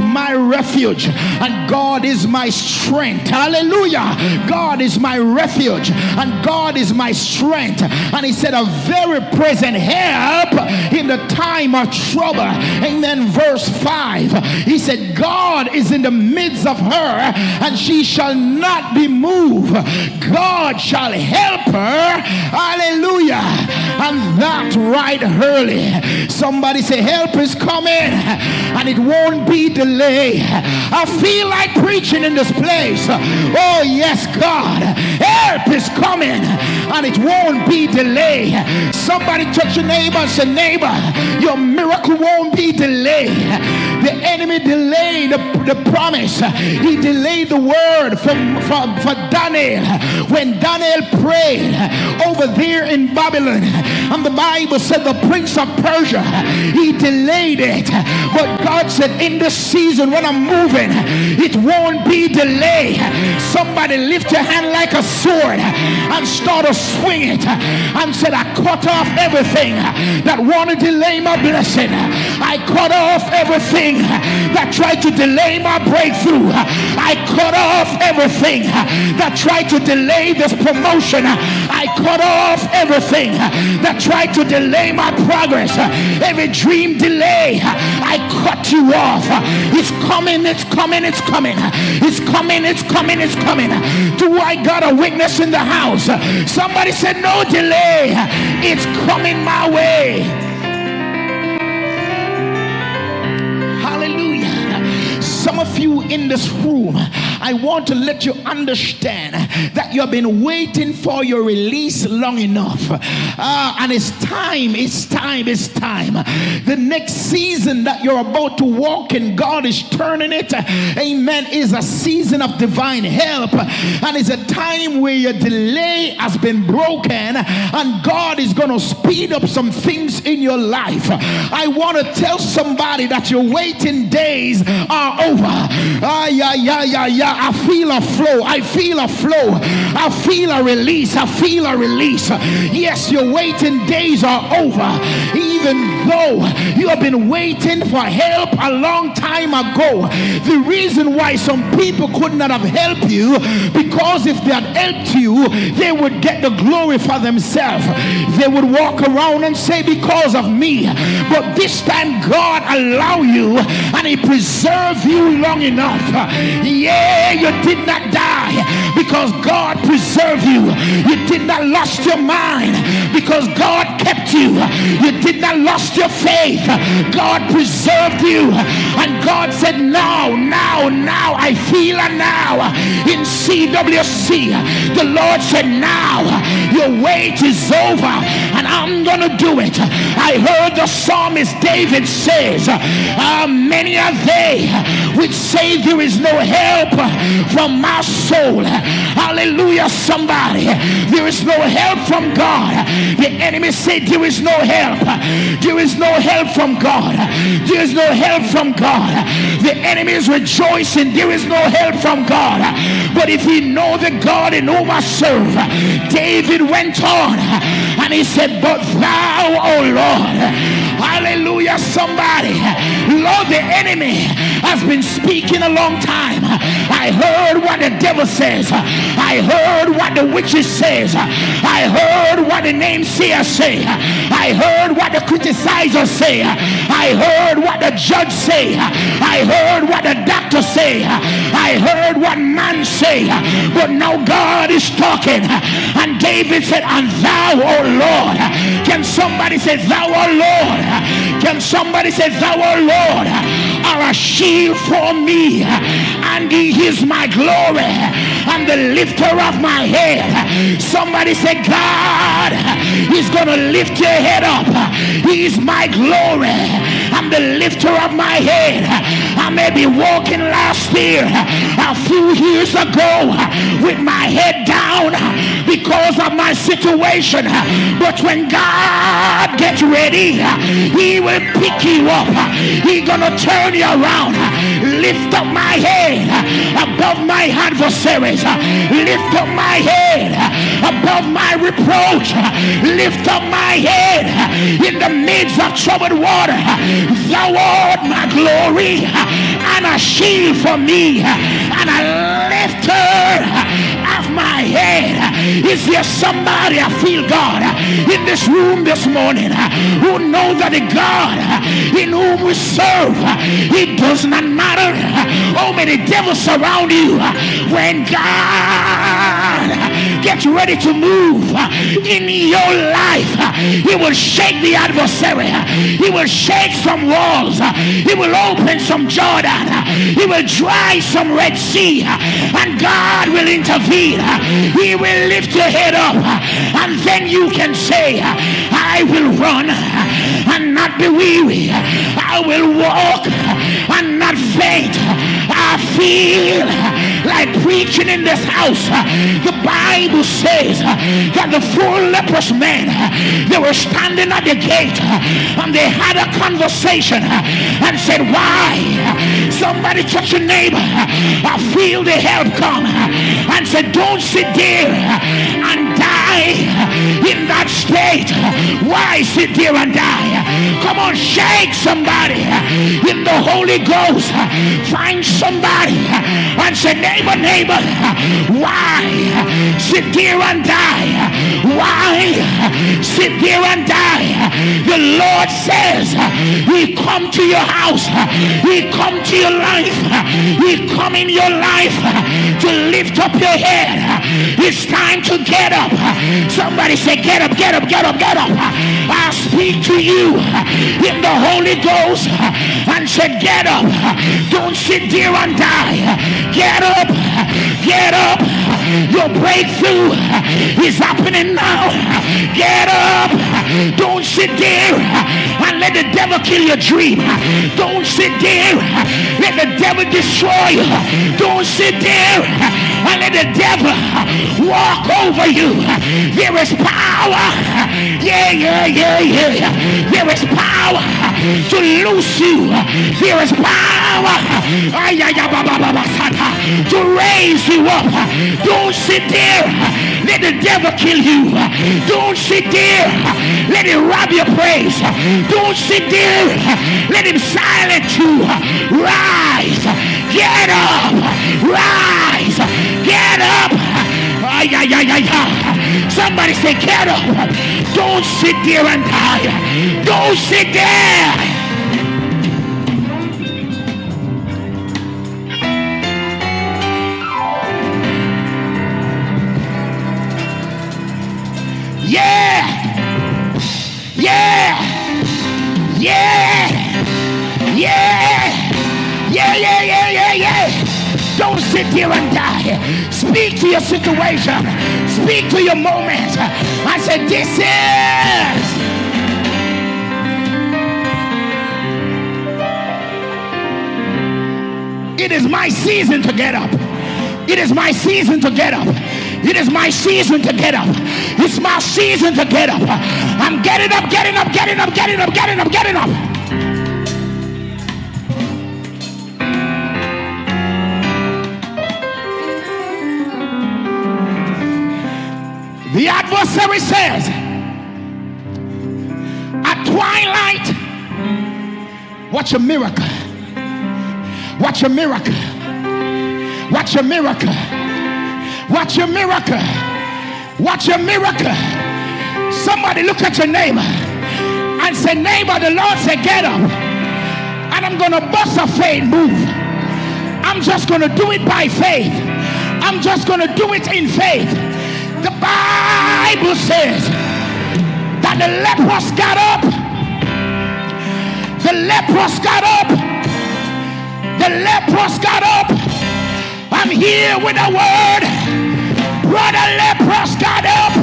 my refuge and God is my strength. Hallelujah. God is my refuge and God is my strength. And he said, a very present help in the time of trouble. Amen. Verse 5, he said, God is in the midst of her and she shall not be moved. God shall help her. Hallelujah. And that right early. Somebody say, say, help is coming and it won't be delayed. I feel like preaching in this place. Oh yes, God, help is coming and it won't be delayed. Somebody touch your neighbor and say, neighbor, your miracle won't be delayed. The enemy delayed the promise. He delayed the word for Daniel. When Daniel prayed over there in Babylon, and the Bible said the prince of Persia, he delayed it. But God said, in this season when I'm moving, it won't be delayed. Somebody lift your hand like a sword and start to swing it and said, I cut off everything that want to delay my blessing. I cut off everything that tried to delay my breakthrough. I cut off everything that tried to delay this promotion. I cut off everything that tried to delay my progress. Every dream delay, I cut you off. It's coming, it's coming, it's coming. It's coming, it's coming, it's coming. Do I got a witness in the house? Somebody said no delay. It's coming my way. Hallelujah. Some of you in this room, I want to let you understand that you have been waiting for your release long enough. And it's time. The next season that you're about to walk in, God is turning it. Amen. Is a season of divine help. And it's a time where your delay has been broken and God is going to speed up some things in your life. I want to tell somebody that your waiting days are over. I feel a flow. I feel a flow. I feel a release. I feel a release. Yes, your waiting days are over. Even though you have been waiting for help a long time ago. The reason why some people could not have helped you, because if they had helped you, they would get the glory for themselves. They would walk around and say, because of me. But this time God allow you and he preserved you long enough. Yeah, you did not die because God preserved you. You did not lost your mind because God kept you. You did not lost your faith. God preserved you. And God said, now I feel it now. In CWC, the Lord said, now your wait is over and I'm gonna do it. I heard the psalmist David says, many are they which say there is no help from my soul. Hallelujah, somebody. There is no help from God. The enemy said there is no help. There is no help from God. There is no help from God. The enemy is rejoicing. There is no help from God. But if we know the God in whom I serve, David went on and he said, but thou, O Lord, hallelujah, somebody, Lord, the enemy has been speaking a long time. I heard what the devil says. I heard what the witches says. I heard what the namesayer say. I heard what the criticizers say. I heard what the judge say. I heard what the doctor say. I heard what man say. But now God is talking. And David said, and thou, O Lord. Can somebody say, thou, O Lord? Can somebody say, thou, O Lord, are a shield for me, and he is my glory and the lifter of my head. Somebody say, God is gonna lift your head up. He's my glory and the lifter of my head. I may be walking last year, a few years ago, with my head down because of my situation, but when God gets ready, he will pick you up. He's gonna turn you around. Lift up my head above my adversaries. Lift up my head above my reproach. Lift up my head in the midst of troubled water. Thou art my glory and a shield for me and a lifter of my head. Is there somebody, I feel God, in this room this morning who knows that the God in whom we serve, it does not matter how many devils surround you. When God God gets ready to move in your life, he will shake the adversary. He will shake some walls. He will open some Jordan. He will dry some Red Sea, and God will intervene. He will lift your head up, and then you can say, I will run and not be weary. I will walk and not faint. I feel like preaching in this house. The Bible says that the four leprous men, they were standing at the gate and they had a conversation and said, why? Somebody touch your neighbor. I feel the help come, and said, don't sit there and die in that state. Why sit there and die? Come on, shake somebody in the Holy Ghost. Find somebody and say, neighbor, neighbor, why sit there and die? Why sit there and die? The Lord says he come to your house. He come to your life. He come in your life to lift up your head. It's time to get up. Somebody say, get up, get up, get up, get up. I speak to you in the Holy Ghost and say, get up. Don't sit there and die. Get up, get up. Your breakthrough is happening now. Get up. Don't sit there and let the devil kill your dream. Don't sit there. Let the devil destroy you. Don't sit there and let the devil walk over you. There is power. Yeah. There is power to loose you. There is power to raise you up. Don't sit there. Let the devil kill you. Don't sit there. Let him rob your praise. Don't sit there. Let him silence you. Rise. Get up. Rise. Get up. Somebody say, get up. Don't sit there and die. Don't sit there. Yeah. Don't sit there and die. Speak to your situation. Speak to your moment. I said, this is. It is my season to get up. It is my season to get up. It is my season to get up. It's my season to get up. I'm getting up, getting up, getting up, getting up, getting up, getting up. The adversary says, at twilight, watch a miracle. Watch a miracle. Watch a miracle. Watch a miracle. Watch a miracle. Somebody look at your neighbor and say, neighbor, the Lord said, get up. And I'm going to bust a faith move. I'm just going to do it by faith. I'm just going to do it in faith. The Bible says that the lepers got up. The lepers got up. The lepers got up. I'm here with a word. Brother lepers got up.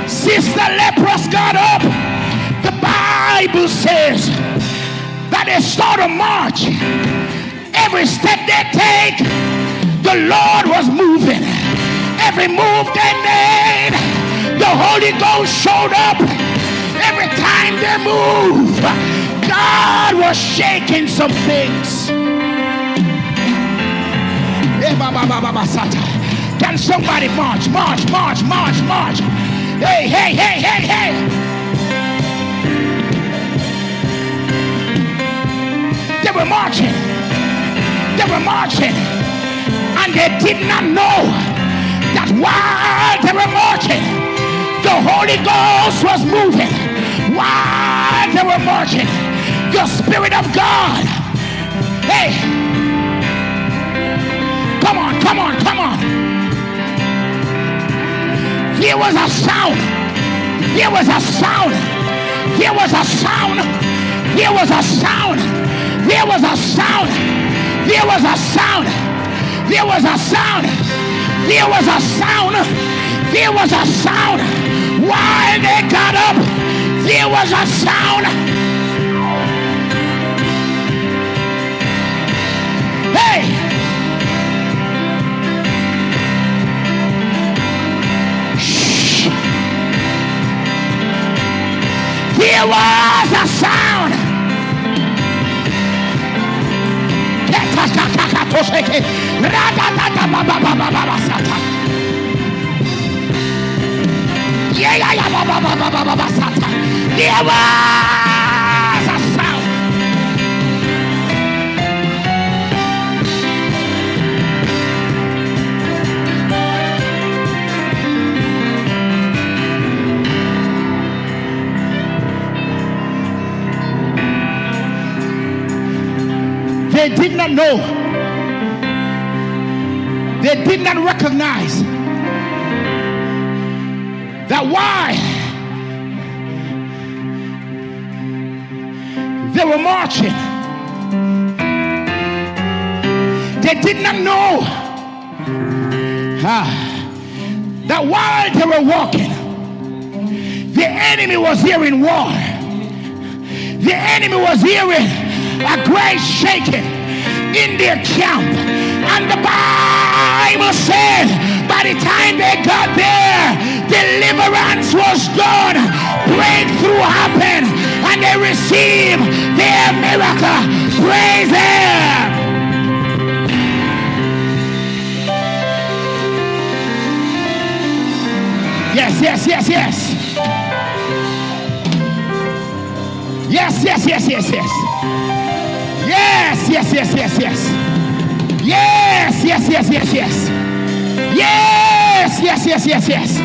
Sister lepers got up. The Bible says that they start a march. Every step they take, the Lord was moving. Every move they made, the Holy Ghost showed up. Every time they moved, God was shaking some things. Can somebody march, march, march, march, march? Hey, hey, hey, hey, hey. They were marching. They were marching. And they did not know that while they were marching, the Holy Ghost was moving. While they were marching, the Spirit of God. Hey, come on, come on, come on. was a sound. There was a sound. There was a sound. There was a sound. There was a sound. There was a sound. There was a sound. There was a sound. There was a sound. While they got up, there was a sound. Hey! Shh! There was a sound. There was a sound. They did not know. They did not recognize that why they were marching. They did not know that while they were walking, the enemy was hearing war. The enemy was hearing a great shaking in their camp. And the Bible said by the time they got there, deliverance was done, breakthrough happened, and they received their miracle. Praise Him. Yes, yes, yes, yes. Yes, yes, yes, yes, yes. Yes, yes, yes, yes, yes. Yes, yes, yes, yes, yes. Yes, yes, yes, yes, yes.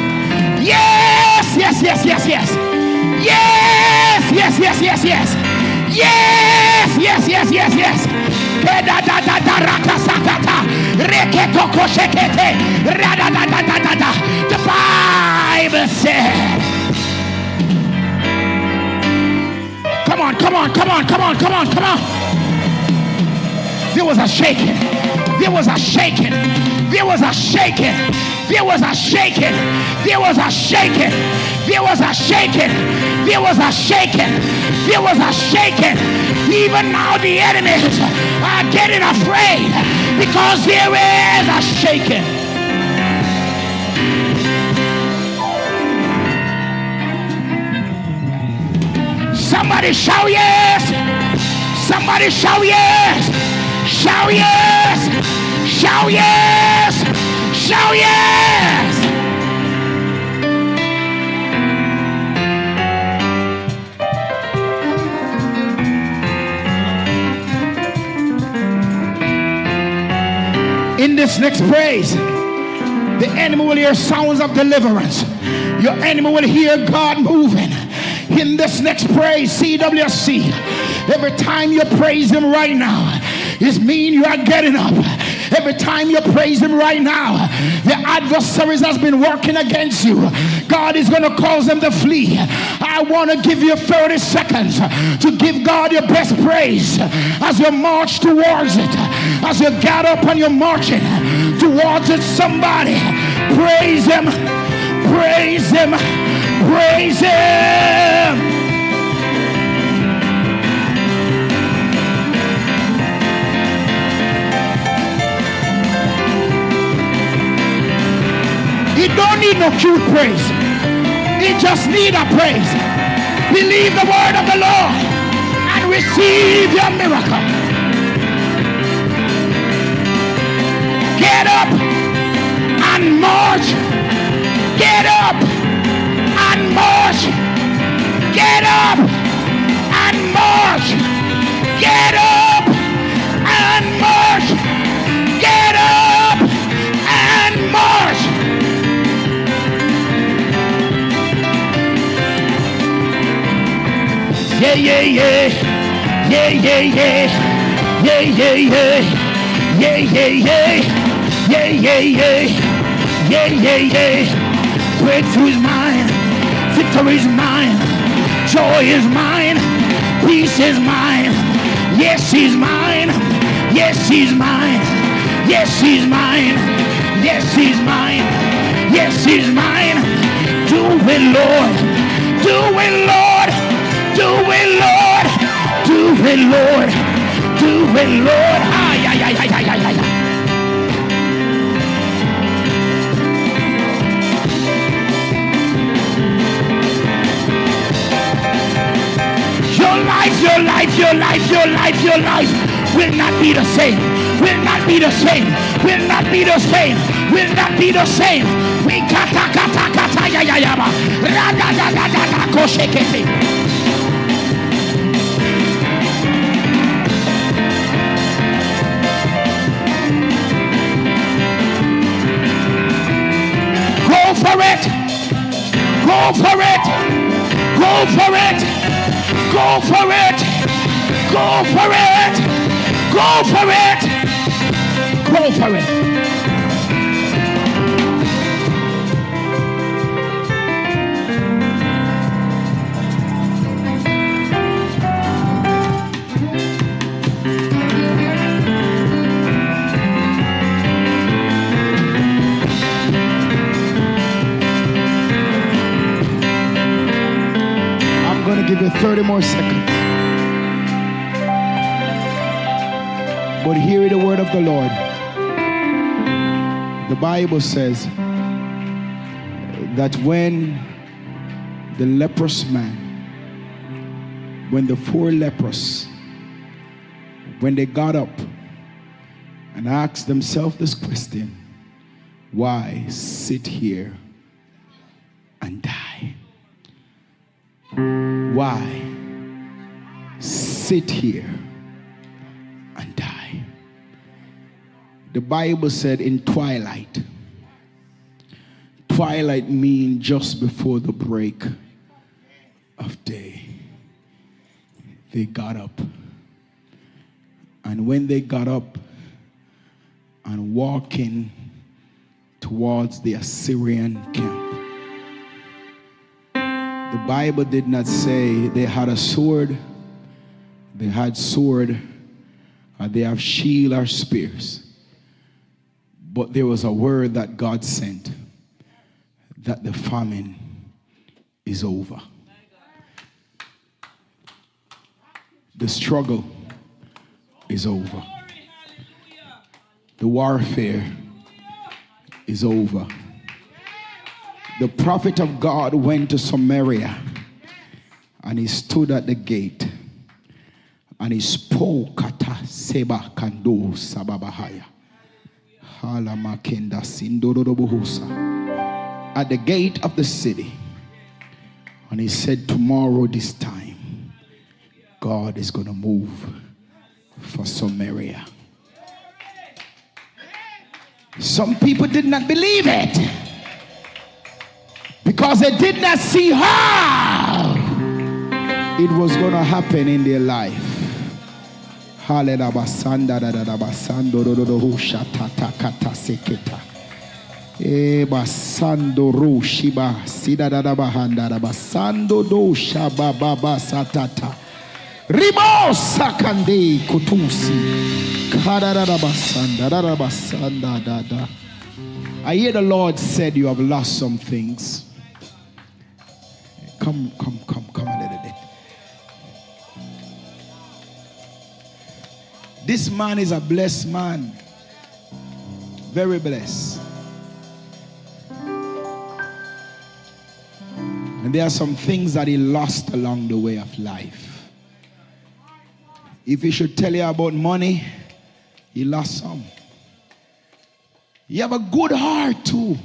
Yes, yes, yes, yes, yes. Yes, yes, yes, yes, yes. Yes, yes, yes, yes, yes. Da da da da rakasakata. Reketo koshekete. Da da da da da da. The Bible said. Come on, come on, come on, come on, come on, come on. There was a shaking. There was a shaking. There was a shaking. There was a shaking. There was a shaking. There was a shaking. There was a shaking. There was a shaking. Even now the enemies are getting afraid because there is a shaking. Somebody shout yes. Somebody shout yes. Shout yes. Shout yes. Shout yes. In this next praise, the enemy will hear sounds of deliverance. Your enemy will hear God moving. In this next praise, CWC, every time you praise Him right now, it means you are getting up. Every time you praise Him right now, the adversaries has been working against you. God is going to cause them to flee. I want to give you 30 seconds to give God your best praise as you march towards it. As you get up and you're marching towards it, somebody praise Him, praise Him, praise Him. He don't need no cute praise. He just need a praise. Believe the word of the Lord and receive your miracle. Get up and march. Get up and march. Get up and march. Get up and march. Get up and march. Yeah, yeah, yeah. Yeah, yeah, yeah. Yeah, yeah, yeah. Yeah, yeah, yeah. Yeah, yeah, yeah. Yeah, yeah, yeah. Breakthrough is mine. Victory is mine. Joy is mine. Peace is mine. Yes, he's mine. Yes, he's mine. Yes, he's mine. Yes, he's mine. Yes, he's mine. Do it, Lord. Do it, Lord. Do it, Lord. Do it, Lord. Do it, Lord. Ay, ay, ay, ay, ay, ay, ay. Your life will not be the same. Will not be the same. Will not be the same. Will not be the same. We kata kata kata ya ya ya ba. Ra da da da da da ko shekete. Go for it. Go for it. Go for it. Go for it. Go for it. Go for it. Go for it. I'm going to give you 30 more seconds. But hear the word of the Lord. The Bible says that when the leprous man, when the 4 lepers, when they got up and asked themselves this question, why sit here and die? Why sit here and die? The Bible said in twilight. Twilight means just before the break of day. They got up. And when they got up and walking towards the Assyrian camp, the Bible did not say they had a sword, they had sword, or they have shield or spears. But there was a word that God sent, that the famine is over. The struggle is over. The warfare is over. The prophet of God went to Samaria and he stood at the gate and he spoke at Seba Kando Sababahaya. At the gate of the city, and he said, tomorrow this time God is going to move for Samaria. Some people did not believe it because they did not see how it was going to happen in their life. Hallelujah. Basanda da da basando do do do shata ta kata seketa. Basando ro shiba sida da da bahanda da basando do shaba baba satata. Ribo sakande kutusi. Kada da da basanda da da. I hear the Lord said you have lost some things. Come a little bit. This man is a blessed man. Very blessed. And there are some things that he lost along the way of life. If he should tell you about money, he lost some. You have a good heart too.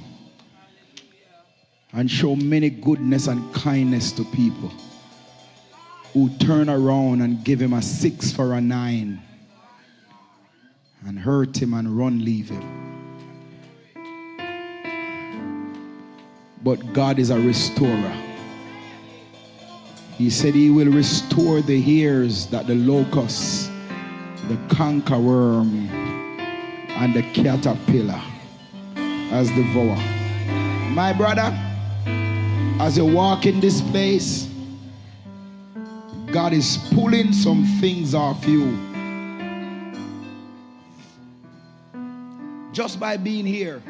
And show many goodness and kindness to people who turn around and give him a 6 for a 9. And hurt him and run, leave him. But God is a restorer. He said he will restore the years that the locust, the cankerworm, and the caterpillar has devoured. My brother, As you walk in this place, God is pulling some things off you. Just by being here,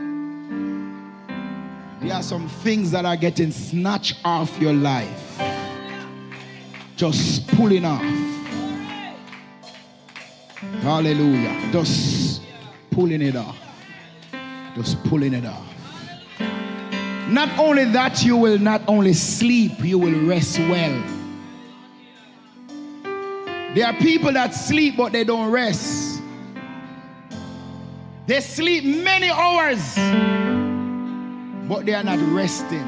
there are some things that are getting snatched off your life. Just pulling off. Hallelujah. Just pulling it off. Just pulling it off. Not only that, you will not only sleep, you will rest well. There are people that sleep but they don't rest. They sleep many hours but they are not resting.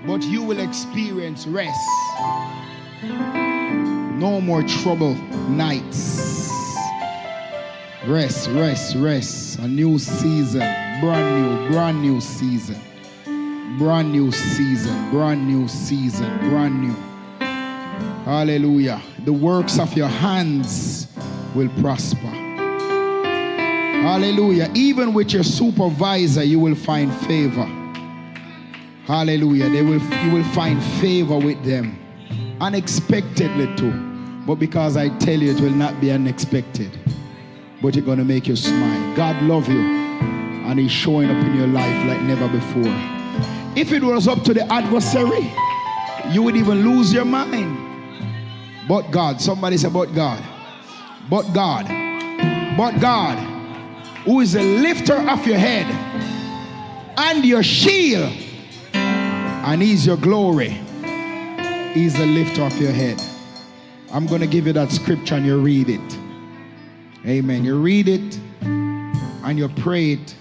But you will experience rest. No more trouble nights. Rest, rest, rest. A new season. Brand new season. Brand new season. Brand new season. Brand new. Hallelujah. The works of your hands will prosper. Hallelujah. Even with your supervisor, you will find favor. Hallelujah. You will find favor with them. Unexpectedly too. But because I tell you, it will not be unexpected. But it's going to make you smile. God loves you. And He's showing up in your life like never before. If it was up to the adversary, you would even lose your mind. But God. Somebody say, but God. But God. But God, who is the lifter of your head and your shield, and He's your glory. He's the lifter of your head. I'm going to give you that scripture and you read it. Amen. You read it and you pray it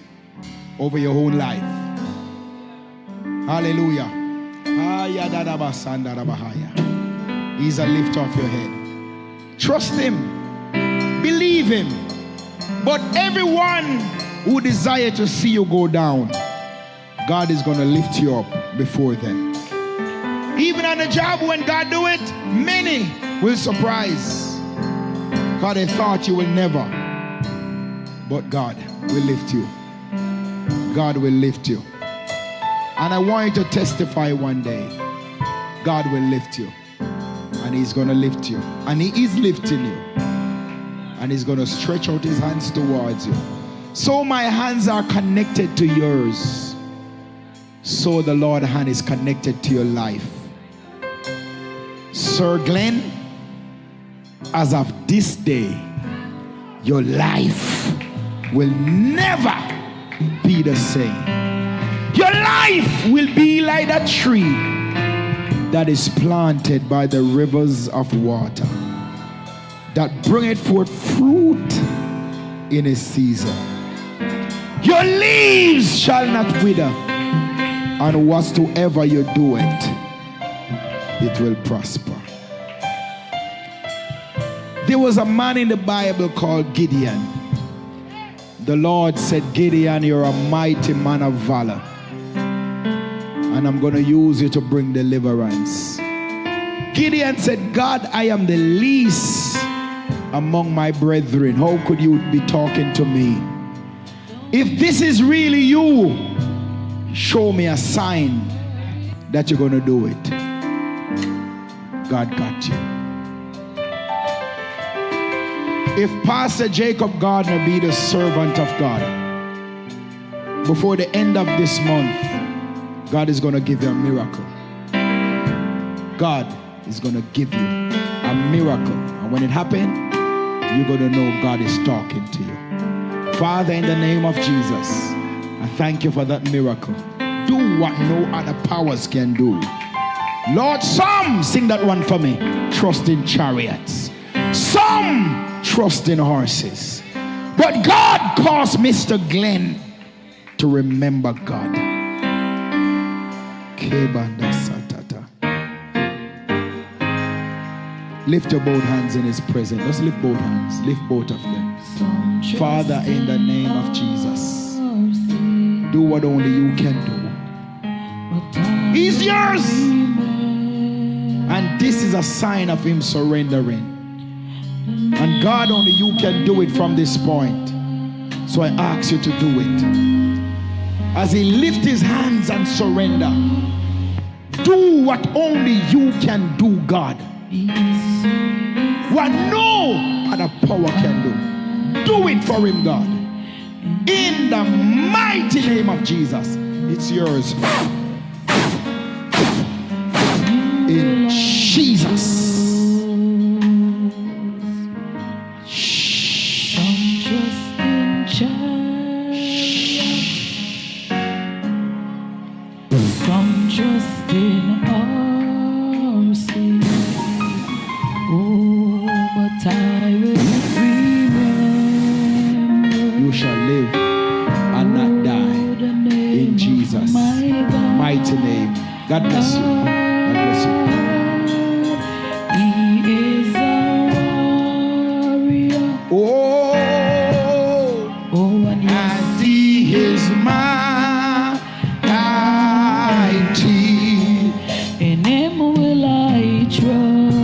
over your whole life. Hallelujah. He's a lifter of your head. Trust Him. Believe Him. But everyone who desires to see you go down, God is going to lift you up before them. Even on the job, when God do it, many will surprise. God, they thought you will never. But God will lift you. God will lift you. And I want you to testify one day. God will lift you. And He's going to lift you. And He is lifting you. And He's going to stretch out His hands towards you. So my hands are connected to yours. So the Lord's hand is connected to your life. Sir Glenn, as of this day, your life will never be the same. Your life will be like a tree that is planted by the rivers of water, that bringeth forth fruit in its season. Your leaves shall not wither, and whatsoever you do it will prosper. There was a man in the Bible called Gideon. The Lord said, Gideon, you're a mighty man of valor, and I'm going to use you to bring deliverance. Gideon said, God, I am the least among my brethren. How could you be talking to me? If this is really you, show me a sign that you're going to do it. God got you. If Pastor Jacob Gardner be the servant of God, before the end of this month, God is going to give you a miracle. God is going to give you a miracle. And when it happens, you're going to know God is talking to you. Father, in the name of Jesus, I thank you for that miracle. Do what no other powers can do. Lord, some, sing that one for me, trust in chariots. Some trust in horses. But God caused Mr. Glenn to remember God. Lift your both hands in His presence. Let's lift both hands. Lift both of them. Father, in the name of Jesus, do what only you can do. He's yours. And this is a sign of Him surrendering. And God, only you can do it from this point. So I ask you to do it. as he lifts his hands and surrender. Do what only you can do, God. What no other power can do. Do it for him, God. In the mighty name of Jesus. It's yours. In Jesus. You shall live and not die. In Jesus' mighty name. God bless you. God bless you. He is a warrior. Oh, And as he is mighty. in him will I trust.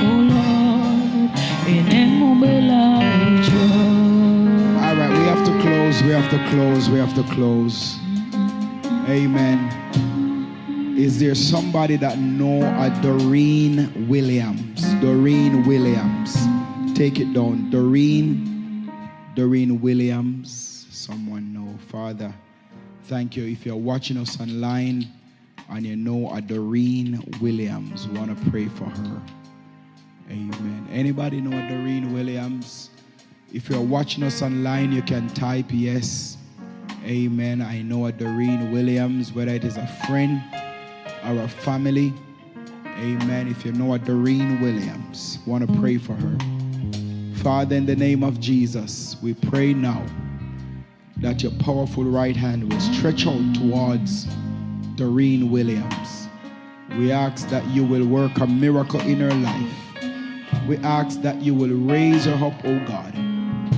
Oh Lord, in him will I trust. All right, we have to close. We have to close. We have to close. Amen. Is there somebody that know a Doreen Williams? Doreen Williams. Take it down. Doreen Williams. Someone know. Father, thank you. If you're watching us online and you know a Doreen Williams, we want to pray for her. Amen. Anybody know a Doreen Williams? If you're watching us online, you can type yes. Amen. I know a Doreen Williams, whether it is a friend or a family. Amen. If you know a Doreen Williams, want to pray for her. Father, in the name of Jesus, we pray now that your powerful right hand will stretch out towards Doreen Williams. We ask that you will work a miracle in her life. We ask that you will raise her up, oh God.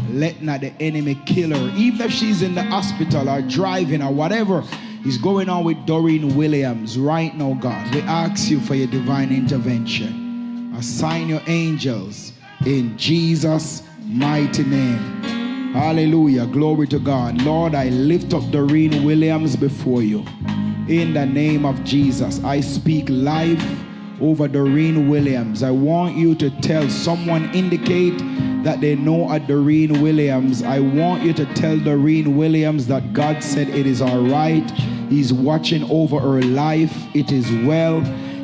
Let not the enemy kill her, even if she's in the hospital or driving or whatever is going on with Doreen Williams right now, God. We ask you for your divine intervention. Assign your angels in Jesus' mighty name. Hallelujah. Glory to God. Lord, I lift up Doreen Williams before you. In the name of Jesus, I speak life over Doreen Williams. I want you to tell someone, indicate that they know a Doreen Williams. I want you to tell Doreen Williams that God said it is all right. He's watching over her life. It is well.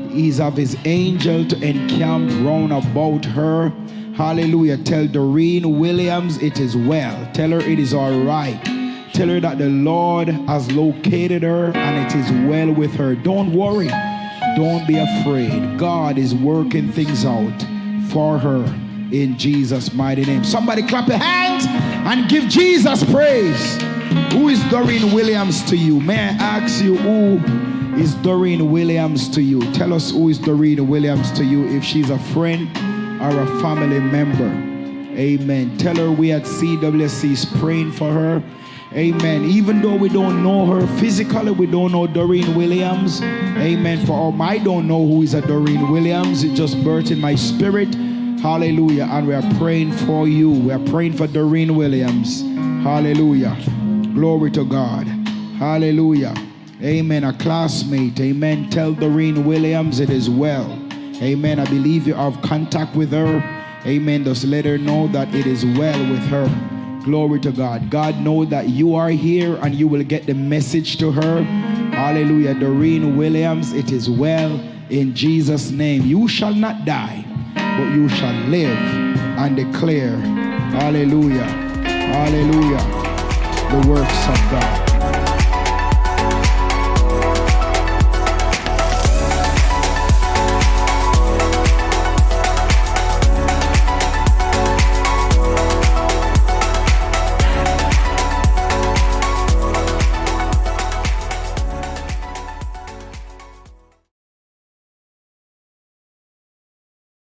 He's of his angel to encamp round about her. Hallelujah. Tell Doreen Williams it is well. Tell her it is all right. Tell her that the Lord has located her and it is well with her. Don't worry. Don't be afraid. God is working things out for her in Jesus' mighty name. Somebody clap your hands and give Jesus praise. Who is Doreen Williams to you? May I ask you, who is Doreen Williams to you? Tell us who is Doreen Williams to you, if she's a friend or a family member. Amen. Tell her we at CWC is praying for her. Amen. Even though we don't know her physically, we don't know Doreen Williams. Amen. For I don't know who is a Doreen Williams. It just birthed in my spirit. Hallelujah. And we are praying for you. We are praying for Doreen Williams. Hallelujah. Glory to God. Hallelujah. Amen. A classmate. Amen. Tell Doreen Williams it is well. Amen. I believe you have contact with her. Amen. Just let her know that it is well with her. Glory to God. God knows that you are here and you will get the message to her. Hallelujah. Doreen Williams, it is well in Jesus' name. You shall not die, but you shall live and declare, hallelujah, hallelujah, the works of God.